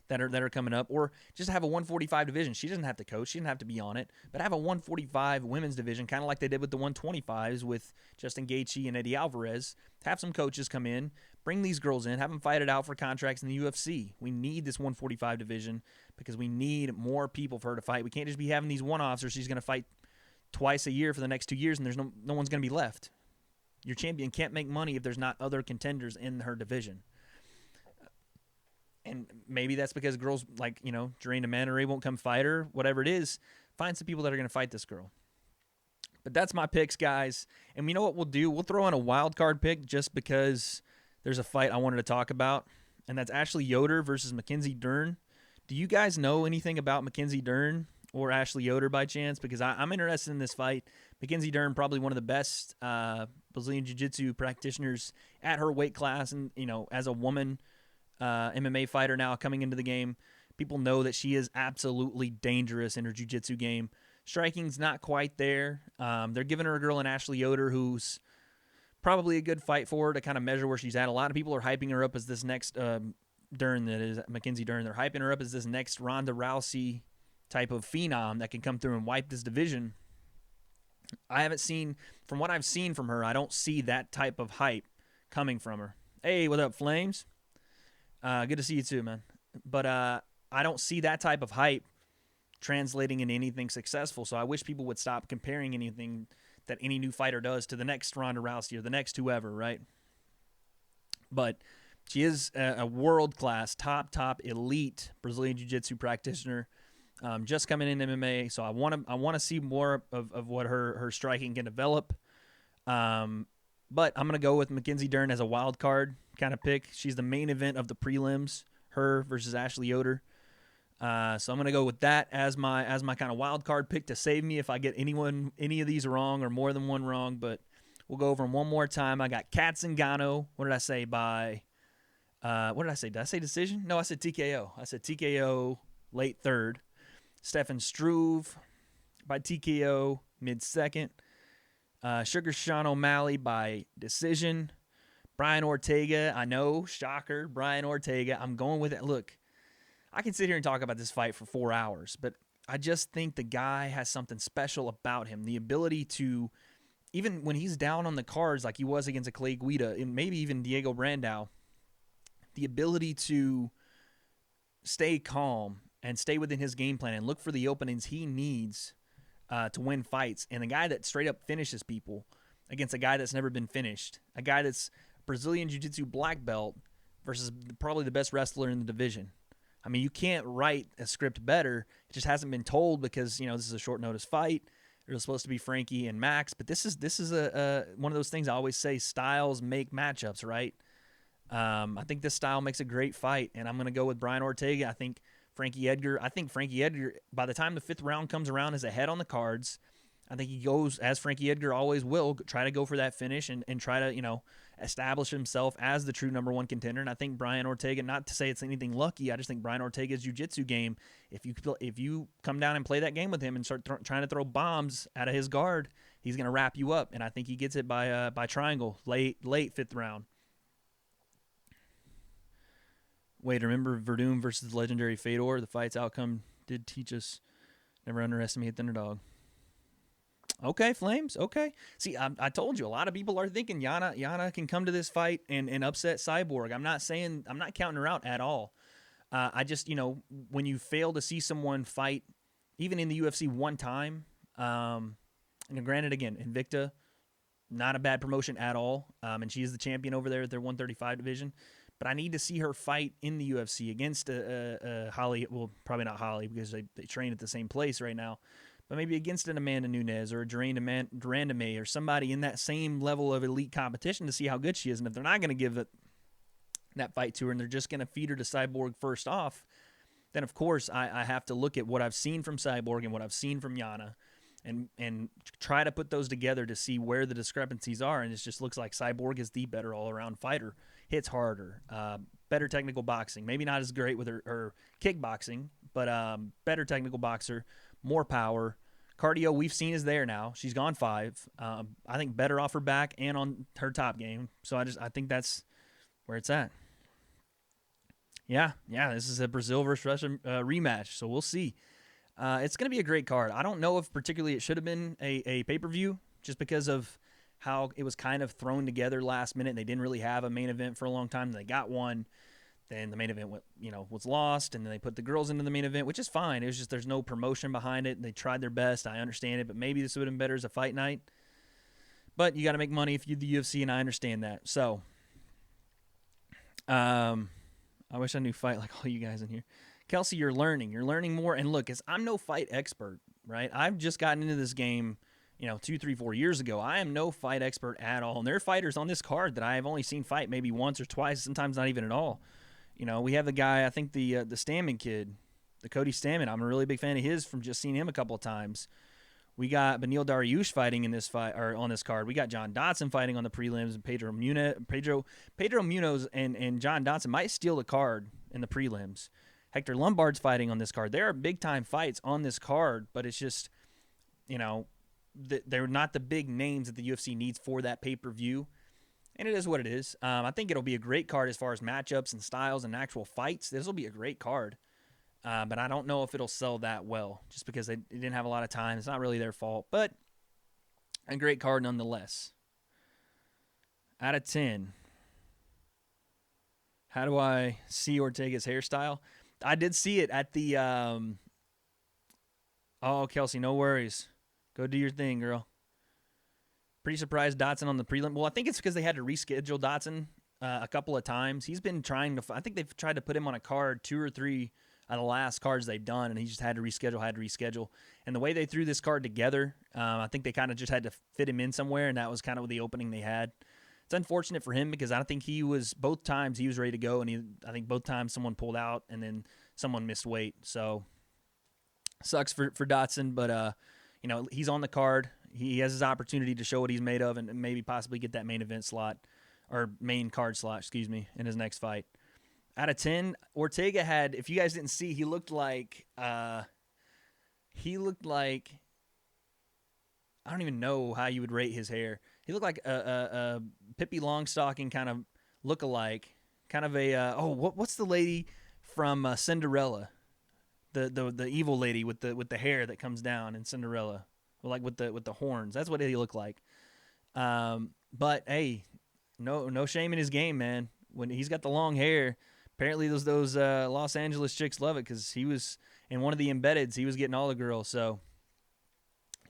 Speaker 1: that are coming up, or just have a 145 division. She doesn't have to coach. She doesn't have to be on it, but have a 145 women's division, kind of like they did with the 125s with Justin Gaethje and Eddie Alvarez. Have some coaches come in, bring these girls in, have them fight it out for contracts in the UFC. We need this 145 division because we need more people for her to fight. We can't just be having these one-offs or she's going to fight twice a year for the next 2 years and there's no one's going to be left. Your champion can't make money if there's not other contenders in her division. And maybe that's because girls like, Jarena Manare won't come fight her, whatever it is. Find some people that are going to fight this girl. But that's my picks, guys. And you know what we'll do? We'll throw in a wild card pick just because there's a fight I wanted to talk about, and that's Ashley Yoder versus Mackenzie Dern. Do you guys know anything about Mackenzie Dern or Ashley Yoder by chance? Because I'm interested in this fight. Mackenzie Dern, probably one of the best Brazilian Jiu-Jitsu practitioners at her weight class, and as a woman MMA fighter now coming into the game, people know that she is absolutely dangerous in her jiu-jitsu game. Striking's not quite there. They're giving her a girl in Ashley Yoder who's probably a good fight for her to kind of measure where she's at. A lot of people are hyping her up as this next Dern, that is Mackenzie Dern. They're hyping her up as this next Ronda Rousey type of phenom that can come through and wipe this division. I haven't seen, from what I've seen from her, I don't see that type of hype coming from her. Hey, what up, Flames? Good to see you too, man. But I don't see that type of hype translating into anything successful. So I wish people would stop comparing anything that any new fighter does to the next Ronda Rousey or the next whoever, right? But she is a world-class, top elite Brazilian Jiu-Jitsu practitioner, just coming in MMA. So I want to see more of what her striking can develop. But I'm going to go with Mackenzie Dern as a wild card kind of pick. She's the main event of the prelims, her versus Ashley Yoder. So I'm going to go with that as my kind of wild card pick to save me if I get any of these wrong or more than one wrong. But we'll go over them one more time. I got Katz and Gano. What did I say by? What did I say? Did I say decision? No, I said TKO. I said TKO late third. Stefan Struve by TKO mid-second. Sugar Sean O'Malley by decision. Brian Ortega, I know, shocker. Brian Ortega, I'm going with it. Look, I can sit here and talk about this fight for 4 hours, but I just think the guy has something special about him. The ability to, even when he's down on the cards like he was against a Clay Guida and maybe even Diego Brandao, the ability to stay calm and stay within his game plan and look for the openings he needs to win fights. And a guy that straight up finishes people against a guy that's never been finished, a guy that's Brazilian Jiu-Jitsu black belt versus probably the best wrestler in the division. I mean, you can't write a script better. It just hasn't been told because, this is a short notice fight. It was supposed to be Frankie and Max, but this is a one of those things I always say, styles make matchups, right? I think this style makes a great fight, and I'm going to go with Brian Ortega. I think Frankie Edgar, by the time the 5th round comes around, is ahead on the cards. I think he goes, as Frankie Edgar always will, try to go for that finish and try to, establish himself as the true number 1 contender. And I think Brian Ortega, not to say it's anything lucky, I just think Brian Ortega's jiu-jitsu game, if you come down and play that game with him and start trying to throw bombs out of his guard, he's going to wrap you up. And I think he gets it by triangle, late 5th round. Wait, remember Verdum versus the legendary Fedor? The fight's outcome did teach us never underestimate the underdog. Okay, Flames. Okay. See, I told you, a lot of people are thinking Yana can come to this fight and upset Cyborg. I'm not counting her out at all. I just, when you fail to see someone fight, even in the UFC one time, and granted, again, Invicta, not a bad promotion at all, and she is the champion over there at their 135 division. But I need to see her fight in the UFC against Holly. Well, probably not Holly because they train at the same place right now. But maybe against an Amanda Nunes or a Durandame or somebody in that same level of elite competition to see how good she is. And if they're not going to give that fight to her and they're just going to feed her to Cyborg first off, then of course I have to look at what I've seen from Cyborg and what I've seen from Yana and try to put those together to see where the discrepancies are. And it just looks like Cyborg is the better all-around fighter. Hits harder, better technical boxing. Maybe not as great with her kickboxing, but better technical boxer, more power. Cardio we've seen is there now. She's gone 5. I think better off her back and on her top game. So I think that's where it's at. Yeah, this is a Brazil versus Russia rematch, so we'll see. It's going to be a great card. I don't know if particularly it should have been a pay-per-view just because of how it was kind of thrown together last minute. They didn't really have a main event for a long time. They got one. Then the main event was lost, and then they put the girls into the main event, which is fine. It was just there's no promotion behind it. They tried their best. I understand it, but maybe this would have been better as a fight night. But you got to make money if you're the UFC, and I understand that. So, I wish I knew fight like all you guys in here. Kelsey, you're learning more. And look, I'm no fight expert, right? I've just gotten into this game 2, 3, 4 years ago. I am no fight expert at all. And there are fighters on this card that I have only seen fight maybe once or twice, sometimes not even at all. We have the guy, I think the Stammen kid, the Cody Stammen. I'm a really big fan of his from just seeing him a couple of times. We got Beneil Dariush fighting in this fight or on this card. We got John Dotson fighting on the prelims, and Pedro Munoz and John Dotson might steal the card in the prelims. Hector Lombard's fighting on this card. There are big time fights on this card, but it's just they're not the big names that the UFC needs for that pay-per-view, and it is what it is. I think it'll be a great card as far as matchups and styles and actual fights. This will be a great card, but I don't know if it'll sell that well just because they didn't have a lot of time. It's not really their fault, but a great card nonetheless. Out of 10, how do I see Ortega's hairstyle? I did see it at the oh, Kelsey, no worries. Go do your thing, girl. Pretty surprised Dotson on the prelim. Well, I think it's because they had to reschedule Dotson a couple of times. He's been trying to – I think they've tried to put him on a card 2 or 3 out of the last cards they've done, and he just had to reschedule. And the way they threw this card together, I think they kind of just had to fit him in somewhere, and that was kind of the opening they had. It's unfortunate for him because I think both times he was ready to go, and I think both times someone pulled out and then someone missed weight. So sucks for Dotson, but he's on the card. He has his opportunity to show what he's made of and maybe possibly get that main event slot or main card slot, in his next fight. Out of 10, Ortega had, if you guys didn't see, he looked like I don't even know how you would rate his hair. He looked like a Pippi Longstocking kind of look-alike, kind of a what's the lady from Cinderella? the evil lady with the hair that comes down in Cinderella, like with the horns. That's what he looked like. But hey, no shame in his game, man. When he's got the long hair, apparently those Los Angeles chicks love it because he was in one of the embeds. He was getting all the girls. So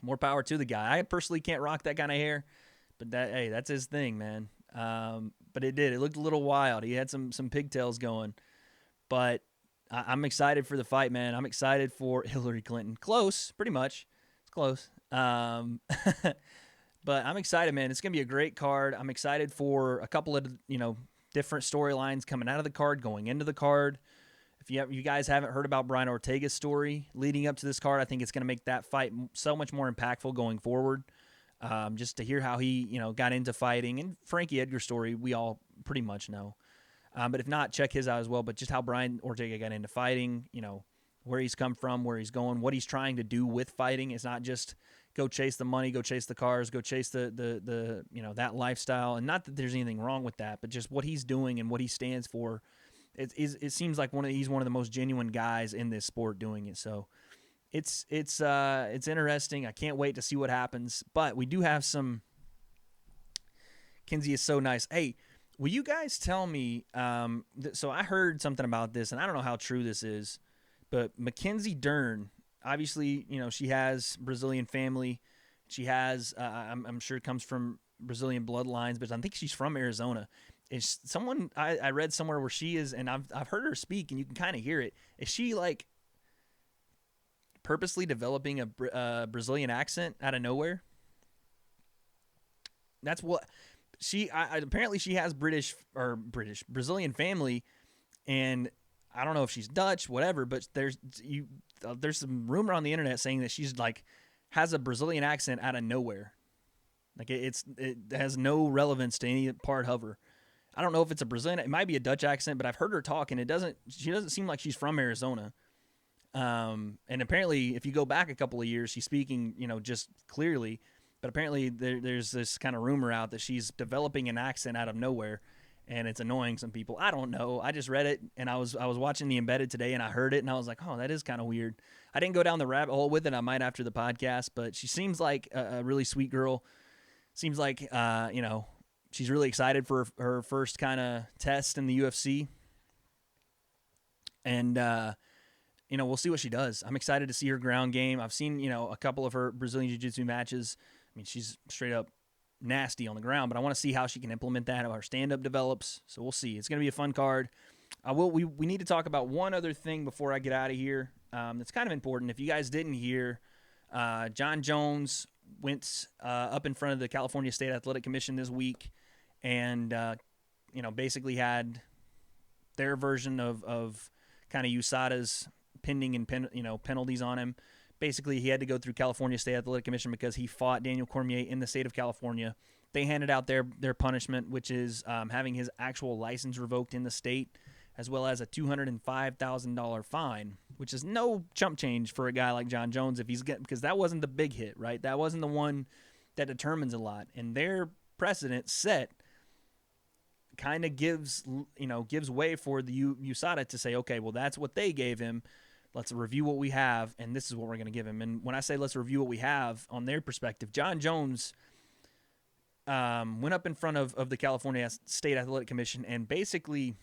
Speaker 1: more power to the guy. I personally can't rock that kind of hair, but that's his thing, man. But it looked a little wild. He had some pigtails going, but I'm excited for the fight, man. I'm excited for Hillary Clinton. Close, pretty much. It's close. But I'm excited, man. It's going to be a great card. I'm excited for a couple of, different storylines coming out of the card, going into the card. If you guys haven't heard about Brian Ortega's story leading up to this card, I think it's going to make that fight so much more impactful going forward. Just to hear how he, got into fighting. And Frankie Edgar's story, we all pretty much know. But if not, check his out as well. But just how Brian Ortega got into fighting, where he's come from, where he's going, what he's trying to do with fighting. It's not just go chase the money, go chase the cars, go chase the that lifestyle. And not that there's anything wrong with that, but just what he's doing and what he stands for. It seems like he's one of the most genuine guys in this sport doing it. So it's interesting. I can't wait to see what happens. But we do have some. Kinsey is so nice. Hey, will you guys tell me? So I heard something about this, and I don't know how true this is, but Mackenzie Dern, obviously, she has Brazilian family. She has, I'm sure, it comes from Brazilian bloodlines, but I think she's from Arizona. Is someone I read somewhere where she is, and I've heard her speak, and you can kind of hear it. Is she like purposely developing a Brazilian accent out of nowhere? That's what she. Apparently, she has Brazilian family, and I don't know if she's Dutch, whatever. But there's some rumor on the internet saying that she's like has a Brazilian accent out of nowhere. Like it has no relevance to any part of her. I don't know if it's a Brazilian. It might be a Dutch accent, but I've heard her talk, and she doesn't seem like she's from Arizona. And apparently, if you go back a couple of years, she's speaking, just clearly. But apparently, there's this kind of rumor out that she's developing an accent out of nowhere, and it's annoying some people. I don't know. I just read it, and I was watching the embedded today, and I heard it, and I was like, oh, that is kind of weird. I didn't go down the rabbit hole with it. I might after the podcast, but she seems like a really sweet girl. Seems like she's really excited for her first kind of test in the UFC, and we'll see what she does. I'm excited to see her ground game. I've seen a couple of her Brazilian Jiu-Jitsu matches. I mean, she's straight up nasty on the ground, but I want to see how she can implement that, how her stand-up develops. So we'll see. It's going to be a fun card. We need to talk about one other thing before I get out of here. That's kind of important. If you guys didn't hear, John Jones went up in front of the California State Athletic Commission this week, and basically had their version of kind of USADA's pending and penalties on him. Basically, he had to go through California State Athletic Commission because he fought Daniel Cormier in the state of California. They handed out their punishment, which is having his actual license revoked in the state, as well as a $205,000 fine, which is no chump change for a guy like John Jones because that wasn't the big hit, right? That wasn't the one that determines a lot. And their precedent set kind of gives way for the USADA to say, okay, well, that's what they gave him. Let's review what we have, and this is what we're going to give him. And when I say let's review what we have, on their perspective, John Jones went up in front of the California State Athletic Commission and basically,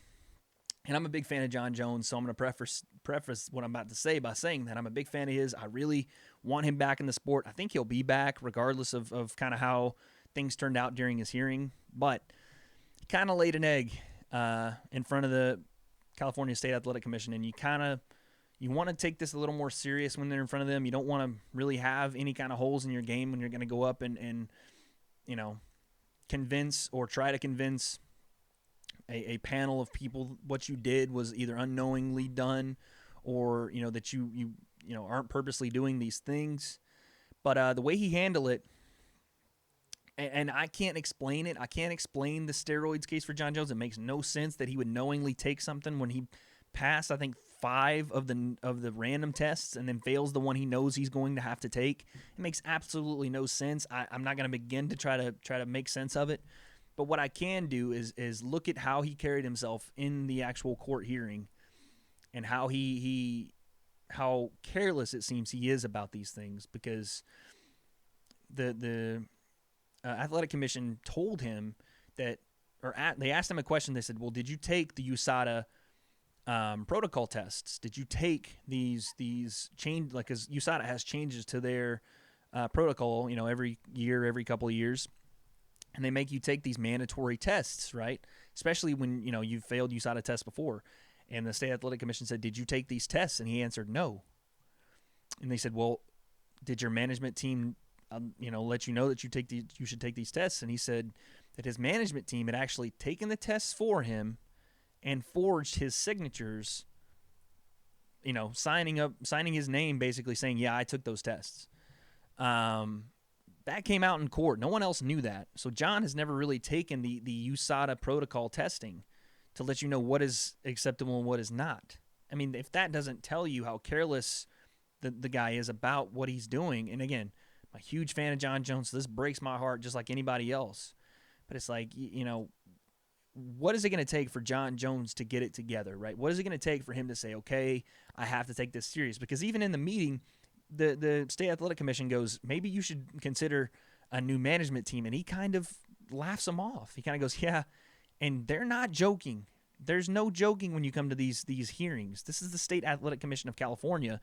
Speaker 1: and I'm a big fan of John Jones, so I'm going to preface what I'm about to say by saying that I'm a big fan of his. I really want him back in the sport. I think he'll be back regardless of kind of how things turned out during his hearing. But he kind of laid an egg in front of the California State Athletic Commission, and you want to take this a little more serious when they're in front of them. You don't want to really have any kind of holes in your game when you're going to go up and convince or try to convince a panel of people what you did was either unknowingly done or, that you aren't purposely doing these things. But the way he handled it, and I can't explain it. I can't explain the steroids case for John Jones. It makes no sense that he would knowingly take something when he passed, I think, 5 of the random tests and then fails the one he knows he's going to have to take. It makes absolutely no sense. I'm not going to begin to try to make sense of it. But what I can do is look at how he carried himself in the actual court hearing and how he how careless it seems he is about these things, because the athletic commission told him that, they asked him a question. They said, well, did you take the USADA protocol tests? Did you take these change, like, because USADA has changes to their protocol, every year, every couple of years, and they make you take these mandatory tests, right? Especially when you've failed USADA tests before. And the state athletic commission said, did you take these tests? And he answered no. And they said, well, did your management team let you know that you should take these tests? And he said that his management team had actually taken the tests for him and forged his signatures, signing his name, basically saying, yeah, I took those tests. That came out in court. No one else knew that. So John has never really taken the USADA protocol testing to let you know what is acceptable and what is not. I mean, if that doesn't tell you how careless the guy is about what he's doing, and again, I'm a huge fan of John Jones, so this breaks my heart just like anybody else. But it's like, what is it going to take for John Jones to get it together, right? What is it going to take for him to say, okay, I have to take this serious? Because even in the meeting, the state athletic commission goes, maybe you should consider a new management team. And he kind of laughs them off. He kind of goes, yeah. And they're not joking. There's no joking when you come to these hearings. This is the State Athletic Commission of California.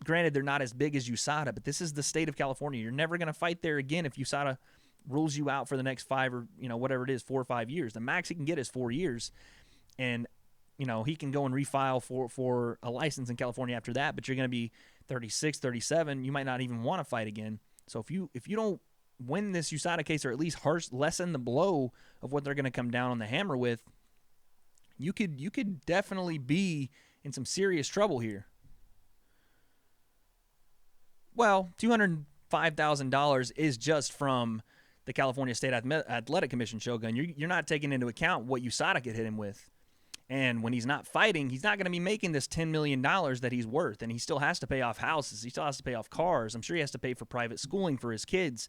Speaker 1: Granted, they're not as big as USADA, but this is the state of California. You're never going to fight there again if USADA rules you out for the next 5 or, whatever it is, 4 or 5 years. The max he can get is 4 years. And, he can go and refile for a license in California after that, but you're going to be 36, 37. You might not even want to fight again. So if you don't win this USADA case, or at least lessen the blow of what they're going to come down on the hammer with, you could definitely be in some serious trouble here. Well, $205,000 is just from the California State Athletic Commission, Shogun. You're not taking into account what USADA could hit him with. And when he's not fighting, he's not going to be making this $10 million that he's worth. And he still has to pay off houses. He still has to pay off cars. I'm sure he has to pay for private schooling for his kids.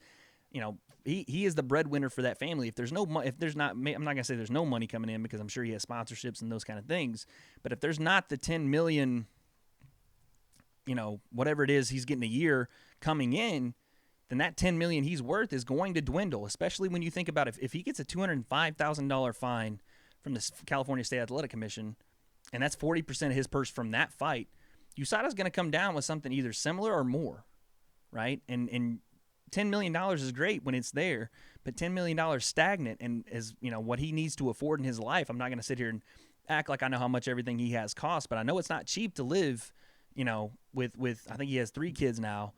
Speaker 1: He is the breadwinner for that family. I'm not going to say there's no money coming in, because I'm sure he has sponsorships and those kind of things. But if there's not the 10 million, whatever it is he's getting a year coming in, then that 10 million he's worth is going to dwindle, especially when you think about if he gets a $205,000 fine from the California State Athletic Commission, and that's 40% of his purse from that fight, USADA's going to come down with something either similar or more, right? And $10 million is great when it's there, but $10 million stagnant and as what he needs to afford in his life. I'm not going to sit here and act like I know how much everything he has costs, but I know it's not cheap to live, with I think he has 3 kids now.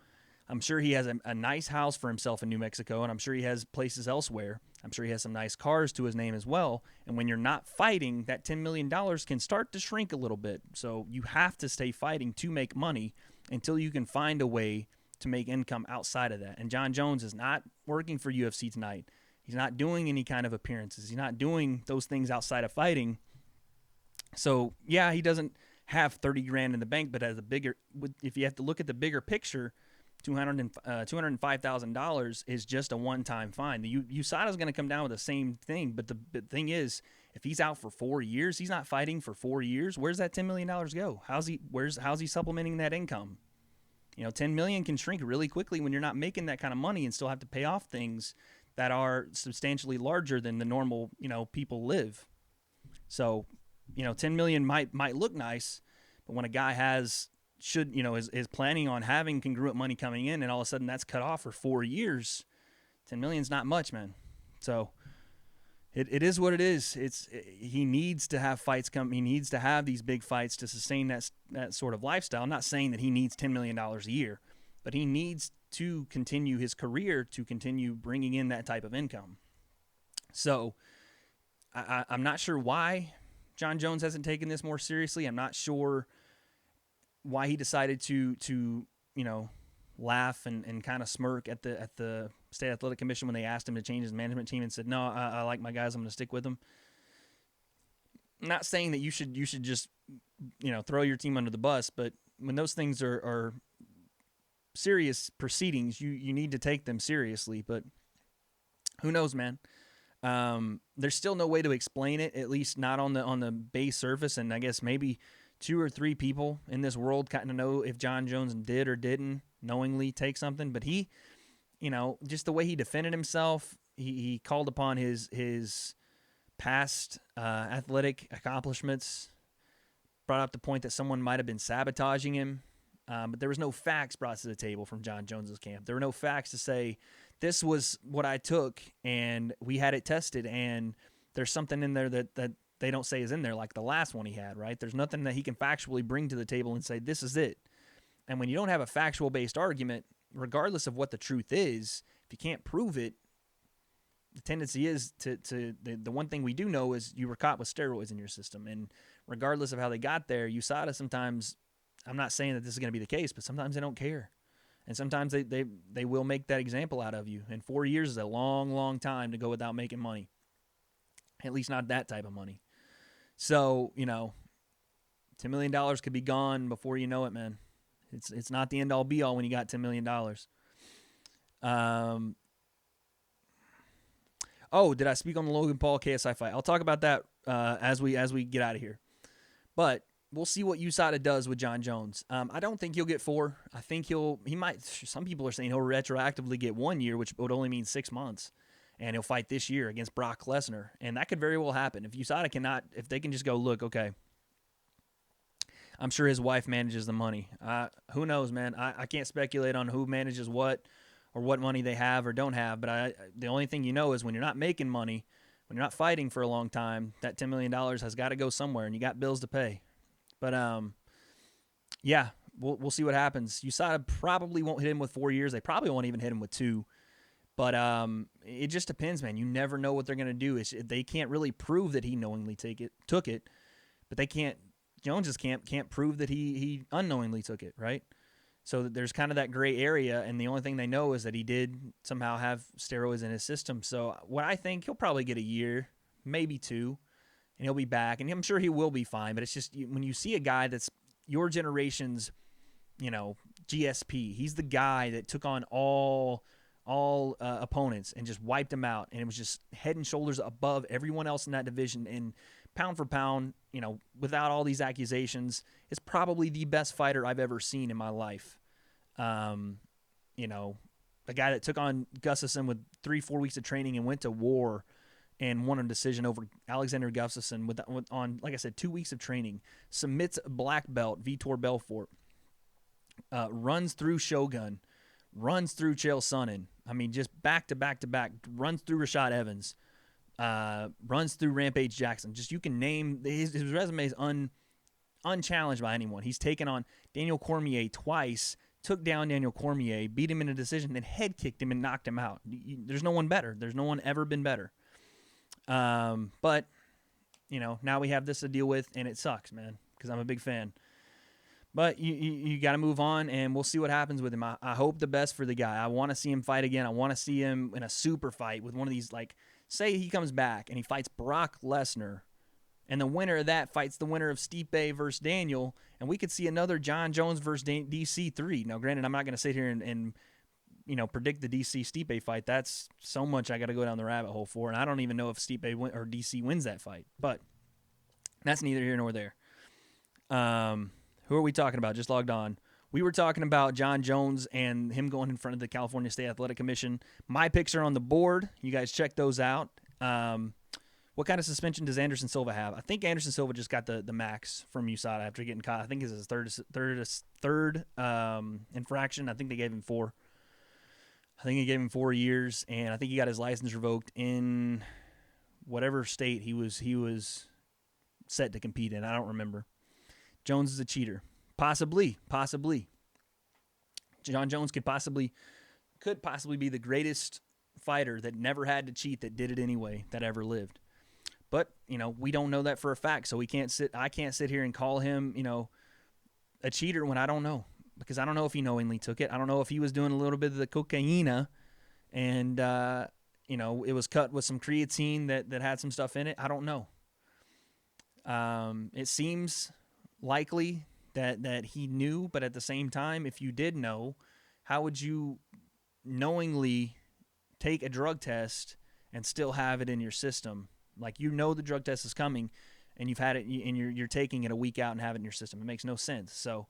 Speaker 1: I'm sure he has a nice house for himself in New Mexico, and I'm sure he has places elsewhere. I'm sure he has some nice cars to his name as well. And when you're not fighting, that $10 million can start to shrink a little bit. So you have to stay fighting to make money until you can find a way to make income outside of that. And John Jones is not working for UFC tonight. He's not doing any kind of appearances. He's not doing those things outside of fighting. So, yeah, he doesn't have 30 grand in the bank, but if you have to look at the bigger picture, $205,000 is just a one-time fine. The USADA is going to come down with the same thing, but the thing is, if he's out for 4 years, he's not fighting for 4 years. Where's that $10 million go? How's he supplementing that income? $10 million can shrink really quickly when you're not making that kind of money and still have to pay off things that are substantially larger than the normal people live. So, 10 million might look nice, but when a guy is planning on having congruent money coming in, and all of a sudden that's cut off for 4 years, 10 million is not much, man. So it is what it is. He needs to have fights come. He needs to have these big fights to sustain that sort of lifestyle. I'm not saying that he needs $10 million a year, but he needs to continue his career, to continue bringing in that type of income. So I'm not sure why John Jones hasn't taken this more seriously. I'm not sure why he decided to laugh and kind of smirk at the State Athletic Commission when they asked him to change his management team, and said, no, I like my guys, I'm going to stick with them. I'm not saying that you should just throw your team under the bus, but when those things are serious proceedings, you need to take them seriously. But who knows, man? There's still no way to explain it, at least not on the base surface, and I guess maybe 2 or 3 people in this world kind of know if John Jones did or didn't knowingly take something. But he, just the way he defended himself, he called upon his past athletic accomplishments, brought up the point that someone might have been sabotaging him. But there was no facts brought to the table from John Jones's camp. There were no facts to say, this was what I took, and we had it tested, and there's something in there that they don't say is in there, like the last one he had, right? There's nothing that he can factually bring to the table and say, this is it. And when you don't have a factual-based argument, regardless of what the truth is, if you can't prove it, the tendency is the one thing we do know is you were caught with steroids in your system. And regardless of how they got there, USADA sometimes, I'm not saying that this is going to be the case, but sometimes they don't care. And sometimes they will make that example out of you. And 4 years is a long, long time to go without making money. At least not that type of money. So, $10 million could be gone before you know it, man. It's not the end-all be-all when you got $10 million. Did I speak on the Logan Paul KSI fight? I'll talk about that as we get out of here. But we'll see what USADA does with John Jones. I don't think he'll get 4. I think he might. Some people are saying he'll retroactively get 1 year, which would only mean 6 months, and he'll fight this year against Brock Lesnar, and that could very well happen if USADA if they can just go, look, okay, I'm sure his wife manages the money. Who knows, man? I can't speculate on who manages what or what money they have or don't have, but the only thing you know is when you're not making money, when you're not fighting for a long time, that $10 million has got to go somewhere, and you got bills to pay. But, we'll see what happens. USADA probably won't hit him with 4 years. They probably won't even hit him with 2. But it just depends, man. You never know what they're going to do. They can't really prove that he knowingly took it, but they can't. Jones's camp can't prove that he unknowingly took it, right? So there's kind of that gray area, and the only thing they know is that he did somehow have steroids in his system. So what I think, he'll probably get a year, maybe 2, and he'll be back, and I'm sure he will be fine. But it's just when you see a guy that's your generation's, GSP, he's the guy that took on all opponents and just wiped them out, and it was just head and shoulders above everyone else in that division. And pound for pound, without all these accusations, is probably the best fighter I've ever seen in my life. A guy that took on Gustafsson with 3-4 weeks of training and went to war and won a decision over Alexander Gustafsson on, like I said, 2 weeks of training, submits a black belt, Vitor Belfort, runs through Shogun, runs through Chael Sonnen. I mean, just back to back to back, runs through Rashad Evans, runs through Rampage Jackson. Just, you can name his resume is unchallenged by anyone. He's taken on Daniel Cormier twice, took down Daniel Cormier, beat him in a decision, then head kicked him and knocked him out. There's no one better. There's no one ever been better. But now we have this to deal with, and it sucks, man, because I'm a big fan. But you got to move on, and we'll see what happens with him. I hope the best for the guy. I want to see him fight again. I want to see him in a super fight with one of these, like, say he comes back and he fights Brock Lesnar, and the winner of that fights the winner of Stipe versus Daniel, and we could see another John Jones versus DC3. Now, granted, I'm not going to sit here and predict the DC Stipe fight. That's so much I got to go down the rabbit hole for, and I don't even know if Stipe or DC wins that fight. But that's neither here nor there. Who are we talking about? Just logged on. We were talking about John Jones and him going in front of the California State Athletic Commission. My picks are on the board. You guys check those out. What kind of suspension does Anderson Silva have? I think Anderson Silva just got the max from USADA after getting caught. I think it's his third infraction. I think they gave him 4. I think he gave him 4 years, and I think he got his license revoked in whatever state he was set to compete in. I don't remember. Jones is a cheater. Possibly. John Jones could possibly be the greatest fighter that never had to cheat, that did it anyway, that ever lived. But, we don't know that for a fact, so I can't sit here and call him, a cheater when I don't know, because I don't know if he knowingly took it. I don't know if he was doing a little bit of the cocaine and, it was cut with some creatine that had some stuff in it. I don't know. It seems likely that he knew, but at the same time, if you did know, how would you knowingly take a drug test and still have it in your system? Like, the drug test is coming, and you've had it, and you're taking it a week out and have it in your system. It makes no sense. So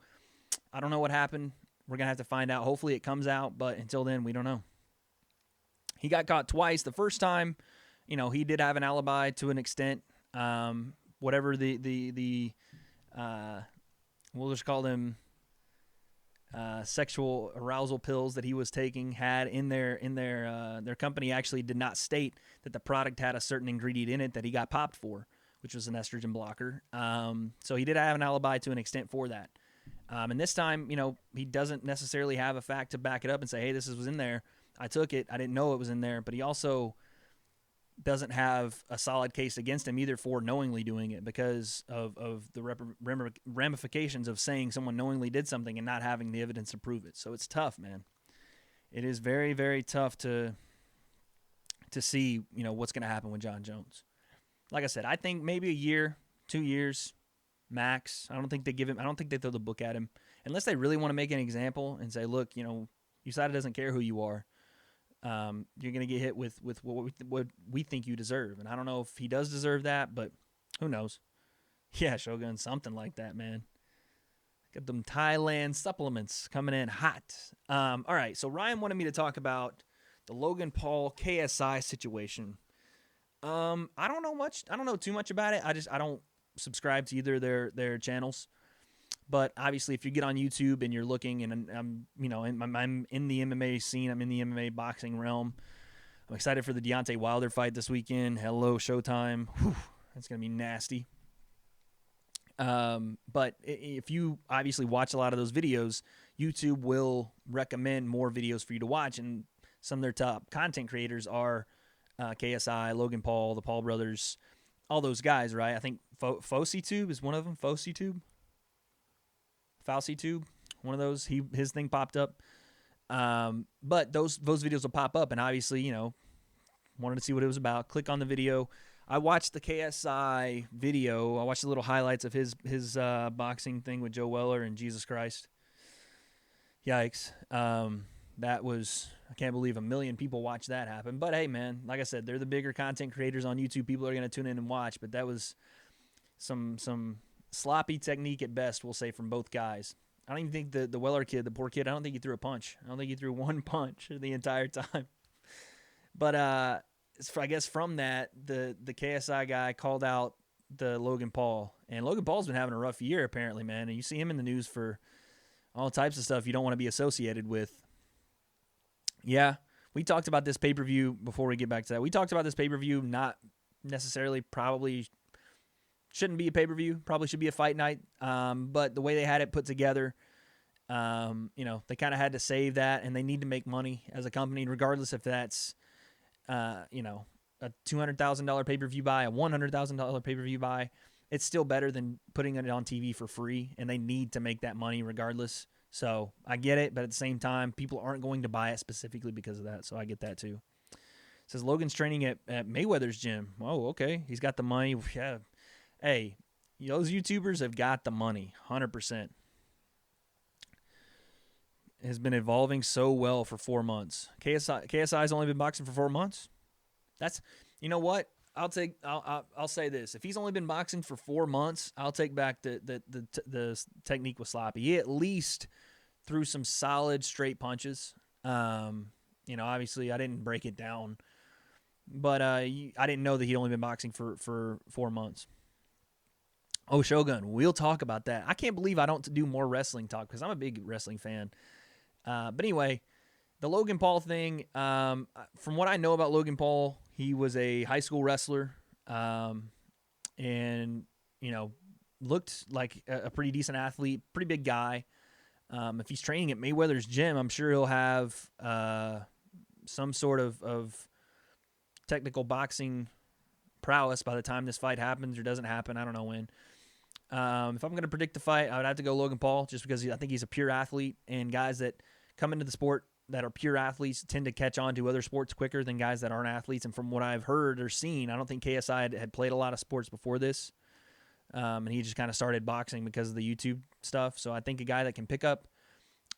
Speaker 1: I don't know what happened. We're going to have to find out. Hopefully it comes out, but until then, we don't know. He got caught twice. The first time, he did have an alibi to an extent. Whatever we'll just call them sexual arousal pills that he was taking had in their company actually did not state that the product had a certain ingredient in it that he got popped for, which was an estrogen blocker. So he did have an alibi to an extent for that. And this time, he doesn't necessarily have a fact to back it up and say, hey, this was in there. I took it. I didn't know it was in there. But he also doesn't have a solid case against him either for knowingly doing it because of the ramifications of saying someone knowingly did something and not having the evidence to prove it. So it's tough, man. It is very, very tough to see, what's going to happen with John Jones. Like I said, I think maybe a year, 2 years max. I don't think they throw the book at him unless they really want to make an example and say, look, USADA doesn't care who you are. You're going to get hit with what we think you deserve. And I don't know if he does deserve that, but who knows? Yeah, Shogun, something like that, man. Got them Thailand supplements coming in hot. All right, so Ryan wanted me to talk about the Logan Paul KSI situation. I don't know much. I don't know too much about it. I don't subscribe to either their channels. But obviously, if you get on YouTube and you're looking, and I'm in the MMA scene, I'm in the MMA boxing realm. I'm excited for the Deontay Wilder fight this weekend. Hello, Showtime. Whew, that's gonna be nasty. But if you obviously watch a lot of those videos, YouTube will recommend more videos for you to watch, and some of their top content creators are KSI, Logan Paul, the Paul brothers, all those guys, right? I think FouseyTube is one of them. FouseyTube, one of those. His thing popped up. But those videos will pop up, and obviously, wanted to see what it was about. Click on the video. I watched the KSI video. I watched the little highlights of his boxing thing with Joe Weller and Jesus Christ. Yikes. That was, I can't believe 1 million people watched that happen. But hey, man, like I said, they're the bigger content creators on YouTube. People are going to tune in and watch. But that was some sloppy technique at best, we'll say, from both guys. I don't even think the Weller kid, the poor kid, I don't think he threw a punch. I don't think he threw one punch the entire time. But I guess from that, the KSI guy called out the Logan Paul. And Logan Paul's been having a rough year, apparently, man. And you see him in the news for all types of stuff you don't want to be associated with. Yeah, we talked about this pay-per-view before we get back to that. We talked about this pay-per-view not necessarily probably shouldn't be a pay-per-view. Probably should be a fight night. But the way they had it put together, they kind of had to save that, and they need to make money as a company, regardless if that's, a $200,000 pay-per-view buy, a $100,000 pay-per-view buy. It's still better than putting it on TV for free, and they need to make that money regardless. So I get it, but at the same time, people aren't going to buy it specifically because of that. So I get that too. It says Logan's training at Mayweather's gym. Oh, okay. He's got the money. Yeah. Hey, those YouTubers have got the money, 100%. Has been evolving so well for 4 months. KSI's only been boxing for 4 months. That's, you know what? I'll say this. If he's only been boxing for 4 months, I'll take back the technique was sloppy. He at least threw some solid straight punches. Obviously I didn't break it down, but I didn't know that he'd only been boxing for 4 months. Oh, Shogun, we'll talk about that. I can't believe I don't do more wrestling talk because I'm a big wrestling fan. But anyway, the Logan Paul thing, from what I know about Logan Paul, he was a high school wrestler, and, looked like a pretty decent athlete, pretty big guy. If he's training at Mayweather's gym, I'm sure he'll have some sort of technical boxing prowess by the time this fight happens or doesn't happen. I don't know when. If I'm going to predict the fight, I would have to go Logan Paul just because I think he's a pure athlete, and guys that come into the sport that are pure athletes tend to catch on to other sports quicker than guys that aren't athletes. And from what I've heard or seen, I don't think KSI had played a lot of sports before this. And he just kind of started boxing because of the YouTube stuff. So I think a guy that can pick up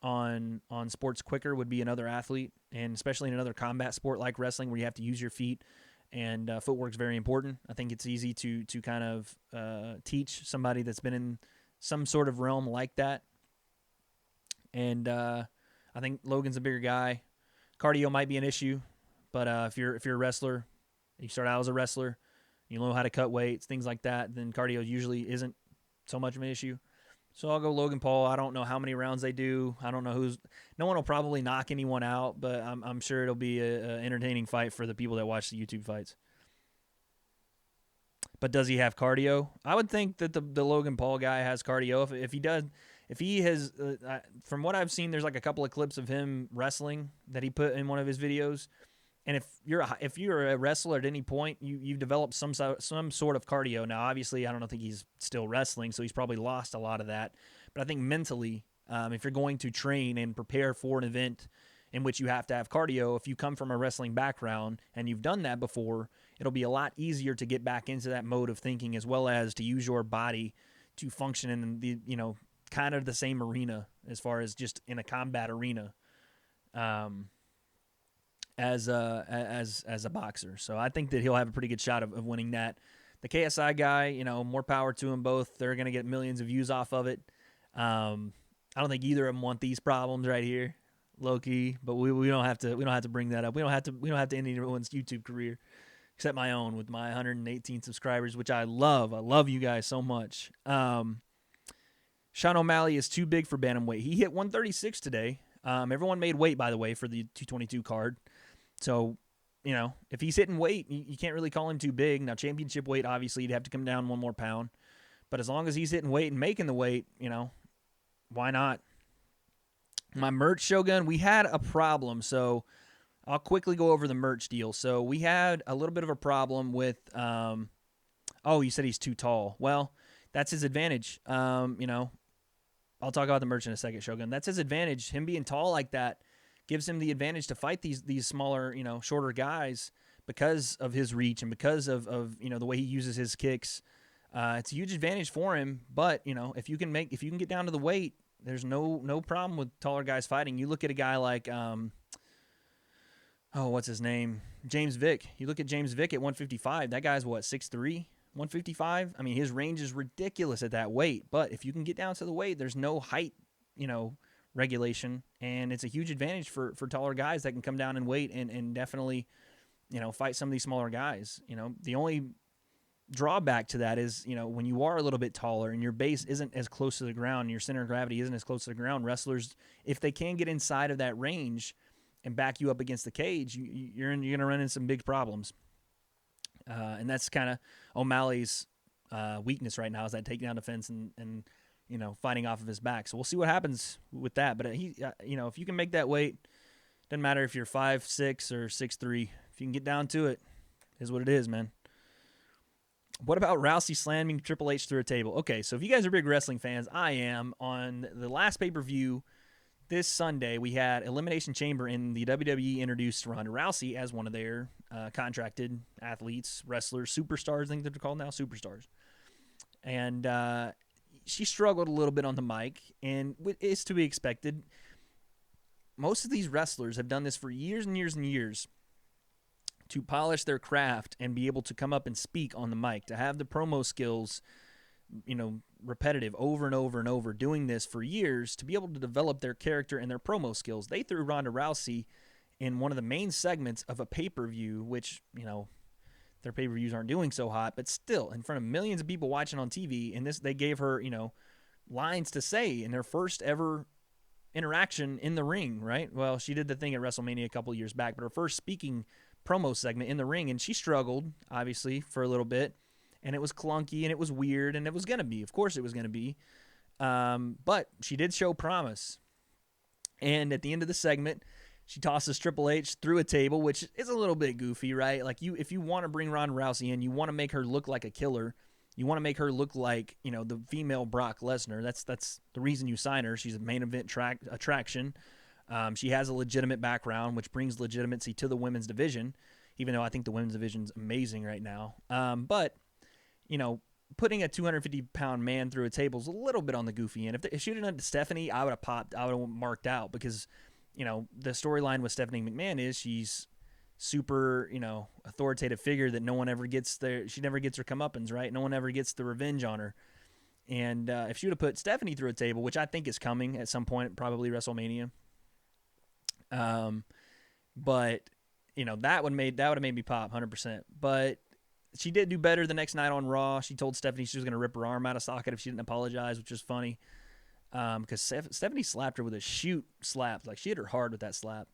Speaker 1: on sports quicker would be another athlete, and especially in another combat sport like wrestling where you have to use your feet and footwork's very important. I think it's easy to kind of teach somebody that's been in some sort of realm like that. And I think Logan's a bigger guy. Cardio might be an issue, but if you're a wrestler, you start out as a wrestler, you know how to cut weights, things like that, then cardio usually isn't so much of an issue. So I'll go Logan Paul. I don't know how many rounds they do. I don't know no one will probably knock anyone out, but I'm sure it'll be an entertaining fight for the people that watch the YouTube fights. But does he have cardio? I would think that the Logan Paul guy has cardio. If he does, if he has, from what I've seen, there's like a couple of clips of him wrestling that he put in one of his videos. And if you're a wrestler at any point, you've developed some sort of cardio. Now, obviously, I don't think he's still wrestling, so he's probably lost a lot of that. But I think mentally, if you're going to train and prepare for an event in which you have to have cardio, if you come from a wrestling background and you've done that before, it'll be a lot easier to get back into that mode of thinking, as well as to use your body to function in the kind of the same arena as far as just in a combat arena. As a boxer. So I think that he'll have a pretty good shot of winning that. The KSI guy, more power to them both. They're going to get millions of views off of it. I don't think either of them want these problems right here, low-key, but we don't have to bring that up. We don't have to end anyone's YouTube career except my own with my 118 subscribers, which I love. I love you guys so much. Sean O'Malley is too big for bantamweight. He hit 136 today. Everyone made weight, by the way, for the 222 card. So, if he's hitting weight, you can't really call him too big. Now, championship weight, obviously, you'd have to come down 1 more pound. But as long as he's hitting weight and making the weight, why not? My merch, Shogun, we had a problem. So, I'll quickly go over the merch deal. So, we had a little bit of a problem with, you said he's too tall. Well, that's his advantage. I'll talk about the merch in a second, Shogun. That's his advantage. Him being tall like that gives him the advantage to fight these smaller, shorter guys because of his reach and because of the way he uses his kicks. It's a huge advantage for him. But if you can get down to the weight, there's no problem with taller guys fighting. You look at a guy like what's his name? James Vick. You look at James Vick at 155. That guy's what, 6'3"? 155. I mean, his range is ridiculous at that weight. But if you can get down to the weight, there's no height, regulation, and it's a huge advantage for taller guys that can come down in weight and definitely, fight some of these smaller guys. The only drawback to that is, when you are a little bit taller and your base isn't as close to the ground, your center of gravity isn't as close to the ground, wrestlers, if they can get inside of that range and back you up against the cage, you're going to run into some big problems. And that's kind of O'Malley's weakness right now, is that takedown defense and fighting off of his back. So we'll see what happens with that. But he, if you can make that weight, doesn't matter if you're 5'6" or 6'3". If you can get down to it, is what it is, man. What about Rousey slamming Triple H through a table? Okay, so if you guys are big wrestling fans, I am. On the last pay-per-view this Sunday, we had Elimination Chamber, and the WWE introduced Ronda Rousey as one of their contracted athletes, wrestlers, superstars. I think they're called now, superstars. And she struggled a little bit on the mic, and it's to be expected. Most of these wrestlers have done this for years and years and years to polish their craft and be able to come up and speak on the mic, to have the promo skills, repetitive over and over and over, doing this for years to be able to develop their character and their promo skills. They threw Ronda Rousey in one of the main segments of a pay-per-view, which, their pay-per-views aren't doing so hot, but still in front of millions of people watching on TV. And they gave her, lines to say in their first ever interaction in the ring, right? Well, she did the thing at WrestleMania a couple years back, but her first speaking promo segment in the ring, and she struggled, obviously, for a little bit. And it was clunky, and it was weird, and it was going to be. Of course it was going to be. But she did show promise. And at the end of the segment, she tosses Triple H through a table, which is a little bit goofy, right? Like, if you want to bring Ronda Rousey in, you want to make her look like a killer. You want to make her look like, the female Brock Lesnar. That's the reason you sign her. She's a main event attraction. She has a legitimate background, which brings legitimacy to the women's division, even though I think the women's division's amazing right now. But putting a 250-pound man through a table is a little bit on the goofy end. If she would have done it to Stephanie, I would have popped. I would have marked out because, the storyline with Stephanie McMahon is she's super, authoritative figure that no one ever gets she never gets her comeuppance, right? No one ever gets the revenge on her. And if she would have put Stephanie through a table, which I think is coming at some point, probably WrestleMania, but that would have made me pop 100%. But she did do better the next night on Raw. She told Stephanie she was going to rip her arm out of socket if she didn't apologize, which is funny. Because Stephanie slapped her with a shoot slap. Like, she hit her hard with that slap.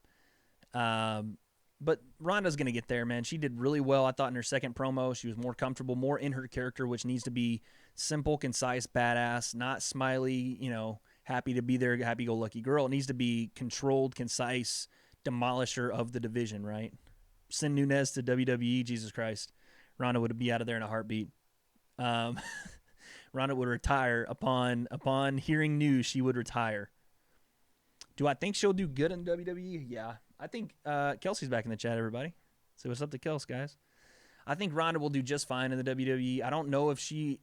Speaker 1: But Ronda's going to get there, man. She did really well, I thought, in her second promo. She was more comfortable, more in her character, which needs to be simple, concise, badass, not smiley, happy to be there, happy-go-lucky girl. It needs to be controlled, concise, demolisher of the division, right? Send Nunes to WWE, Jesus Christ. Ronda would be out of there in a heartbeat. Ronda would retire upon hearing news. She would retire. Do I think she'll do good in WWE? Yeah. I think Kelsey's back in the chat, everybody. So what's up to Kels, guys? I think Ronda will do just fine in the WWE. I don't know if she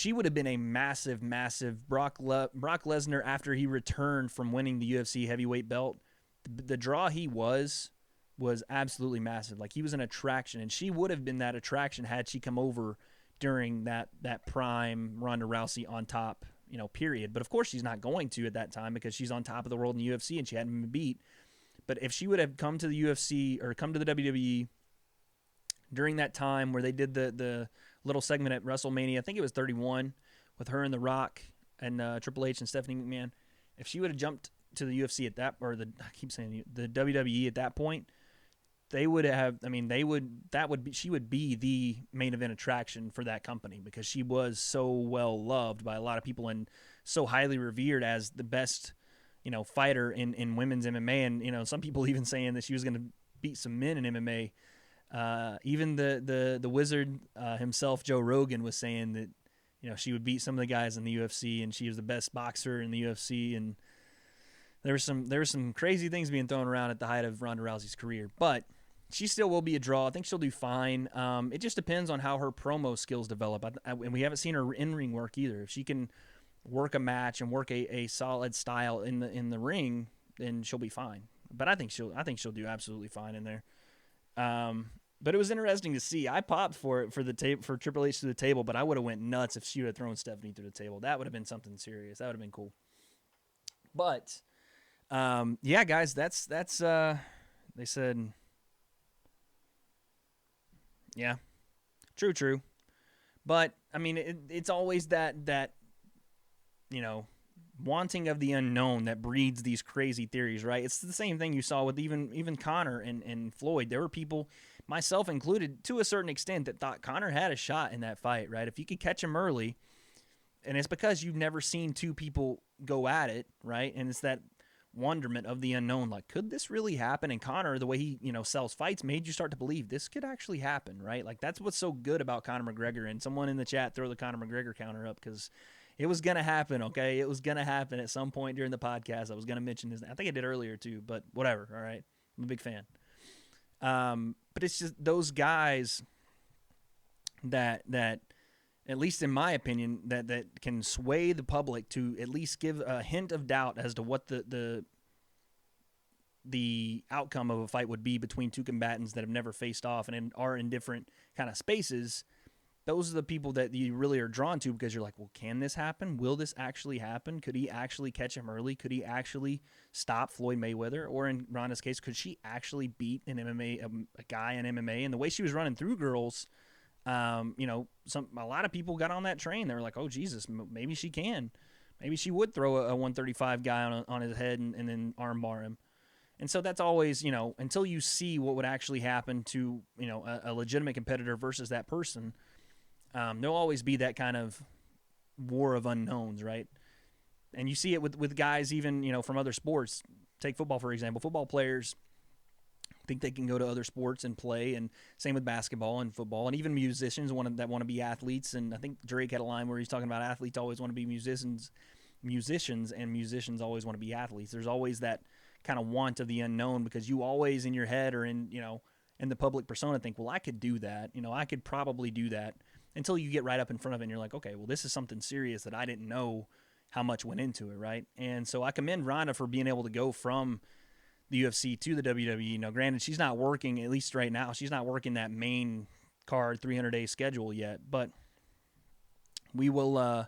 Speaker 1: would have been a massive, massive Brock Lesnar after he returned from winning the UFC heavyweight belt. The draw he was absolutely massive. Like, he was an attraction, and she would have been that attraction had she come over during that prime Ronda Rousey on top, period. But of course she's not going to at that time because she's on top of the world in the UFC and she hadn't been beat. But if she would have come to the UFC or come to the WWE during that time where they did the little segment at WrestleMania, I think it was 31, with her and The Rock and Triple H and Stephanie McMahon, if she would have jumped to the UFC at that, or the WWE at that point, they would have, she would be the main event attraction for that company because she was so well loved by a lot of people and so highly revered as the best, fighter in women's MMA. And, some people even saying that she was going to beat some men in MMA. Even the wizard himself, Joe Rogan, was saying that, she would beat some of the guys in the UFC and she was the best boxer in the UFC. And there were some crazy things being thrown around at the height of Ronda Rousey's career, but she still will be a draw. I think she'll do fine. It just depends on how her promo skills develop. And we haven't seen her in-ring work either. If she can work a match and work a solid style in the ring, then she'll be fine. But I think she'll do absolutely fine in there. But it was interesting to see. I popped for Triple H to the table, but I would have went nuts if she would have thrown Stephanie through the table. That would have been something serious. That would have been cool. But yeah, guys, that's they said. Yeah, true. But it's always that wanting of the unknown that breeds these crazy theories, right? It's the same thing you saw with even Conor and Floyd. There were people, myself included, to a certain extent, that thought Conor had a shot in that fight, right? If you could catch him early, and it's because you've never seen two people go at it, right? And it's that wonderment of the unknown. Like, could this really happen? And Conor, the way he sells fights, made you start to believe this could actually happen, right? Like, that's what's so good about Conor McGregor. And someone in the chat, throw the Conor McGregor counter up, because it was going to happen, okay? It was going to happen at some point during the podcast. I was going to mention his. I think I did earlier too, but whatever, all right? I'm a big fan. But it's just those guys that at least in my opinion, that can sway the public to at least give a hint of doubt as to what the outcome of a fight would be between two combatants that have never faced off and are in different kind of spaces. Those are the people that you really are drawn to because you're like, well, can this happen? Will this actually happen? Could he actually catch him early? Could he actually stop Floyd Mayweather? Or in Ronda's case, could she actually beat an MMA a guy in MMA? And the way she was running through girls, a lot of people got on that train. They were like, oh, Jesus, maybe she can. Maybe she would throw a 135 guy on his head and then armbar him. And so that's always, until you see what would actually happen to, a legitimate competitor versus that person, there'll always be that kind of war of unknowns, right? And you see it with guys even, from other sports. Take football, for example. Football players think they can go to other sports and play, and same with basketball and football, and even musicians that want to be athletes. And I think Drake had a line where he's talking about athletes always want to be musicians, and musicians always want to be athletes. There's always that kind of want of the unknown because you always in your head or in the public persona think, well, I could do that. I could probably do that until you get right up in front of it and you're like, okay, well, this is something serious that I didn't know how much went into it, right? And so I commend Ronda for being able to go from the UFC to the WWE. Now, granted, she's not working, at least right now, she's not working that main card 300-day schedule yet, but we will,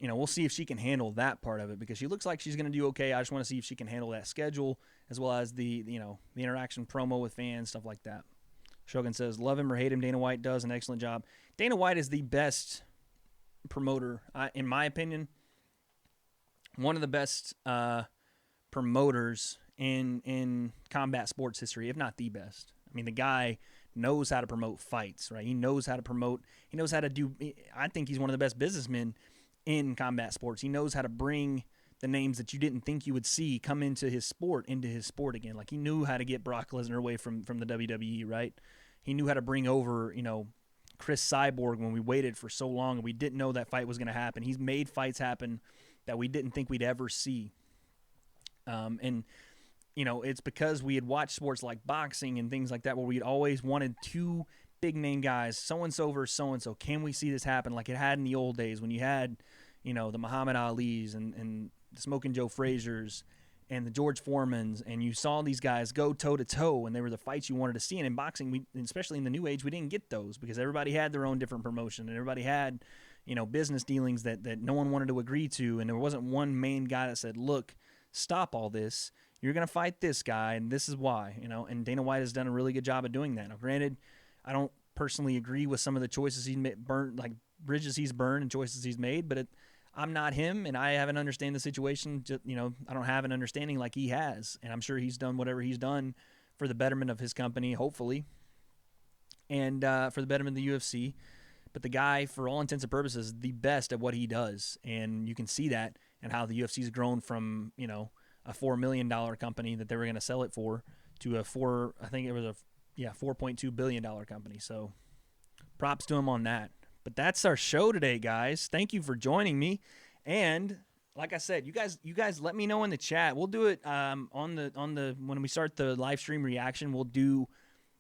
Speaker 1: we'll see if she can handle that part of it, because she looks like she's going to do okay. I just want to see if she can handle that schedule, as well as the interaction promo with fans, stuff like that. Shogun says, love him or hate him, Dana White does an excellent job. Dana White is the best promoter, in my opinion, one of the best promoters in combat sports history, if not the best. I mean, the guy knows how to promote fights, right? He knows how to promote. He knows how to do. I think he's one of the best businessmen in combat sports. He knows how to bring the names that you didn't think you would see come into his sport again. Like, he knew how to get Brock Lesnar away from the WWE, right? He knew how to bring over, Chris Cyborg when we waited for so long and we didn't know that fight was going to happen. He's made fights happen that we didn't think we'd ever see. It's because we had watched sports like boxing and things like that, where we'd always wanted two big-name guys, so-and-so versus so-and-so. Can we see this happen like it had in the old days when you had, the Muhammad Alis and the Smoking Joe Frazier's and the George Foremans, and you saw these guys go toe-to-toe, and they were the fights you wanted to see. And in boxing, especially in the new age, we didn't get those because everybody had their own different promotion, and everybody had, business dealings that no one wanted to agree to, and there wasn't one main guy that said, look, stop all this. You're going to fight this guy, and this is why, and Dana White has done a really good job of doing that. Now, granted, I don't personally agree with some of the choices he's burned, like bridges he's burned and choices he's made, but I'm not him, and I haven't understand the situation. I don't have an understanding like he has, and I'm sure he's done whatever he's done for the betterment of his company, hopefully, and for the betterment of the UFC. But the guy, for all intents and purposes, is the best at what he does, and you can see that and how the UFC's grown from, a $4 million company that they were going to sell it for to a $4.2 billion company. So props to him on that. But that's our show today, guys. Thank you for joining me. And like I said, you guys let me know in the chat. We'll do it on the when we start the live stream reaction, we'll do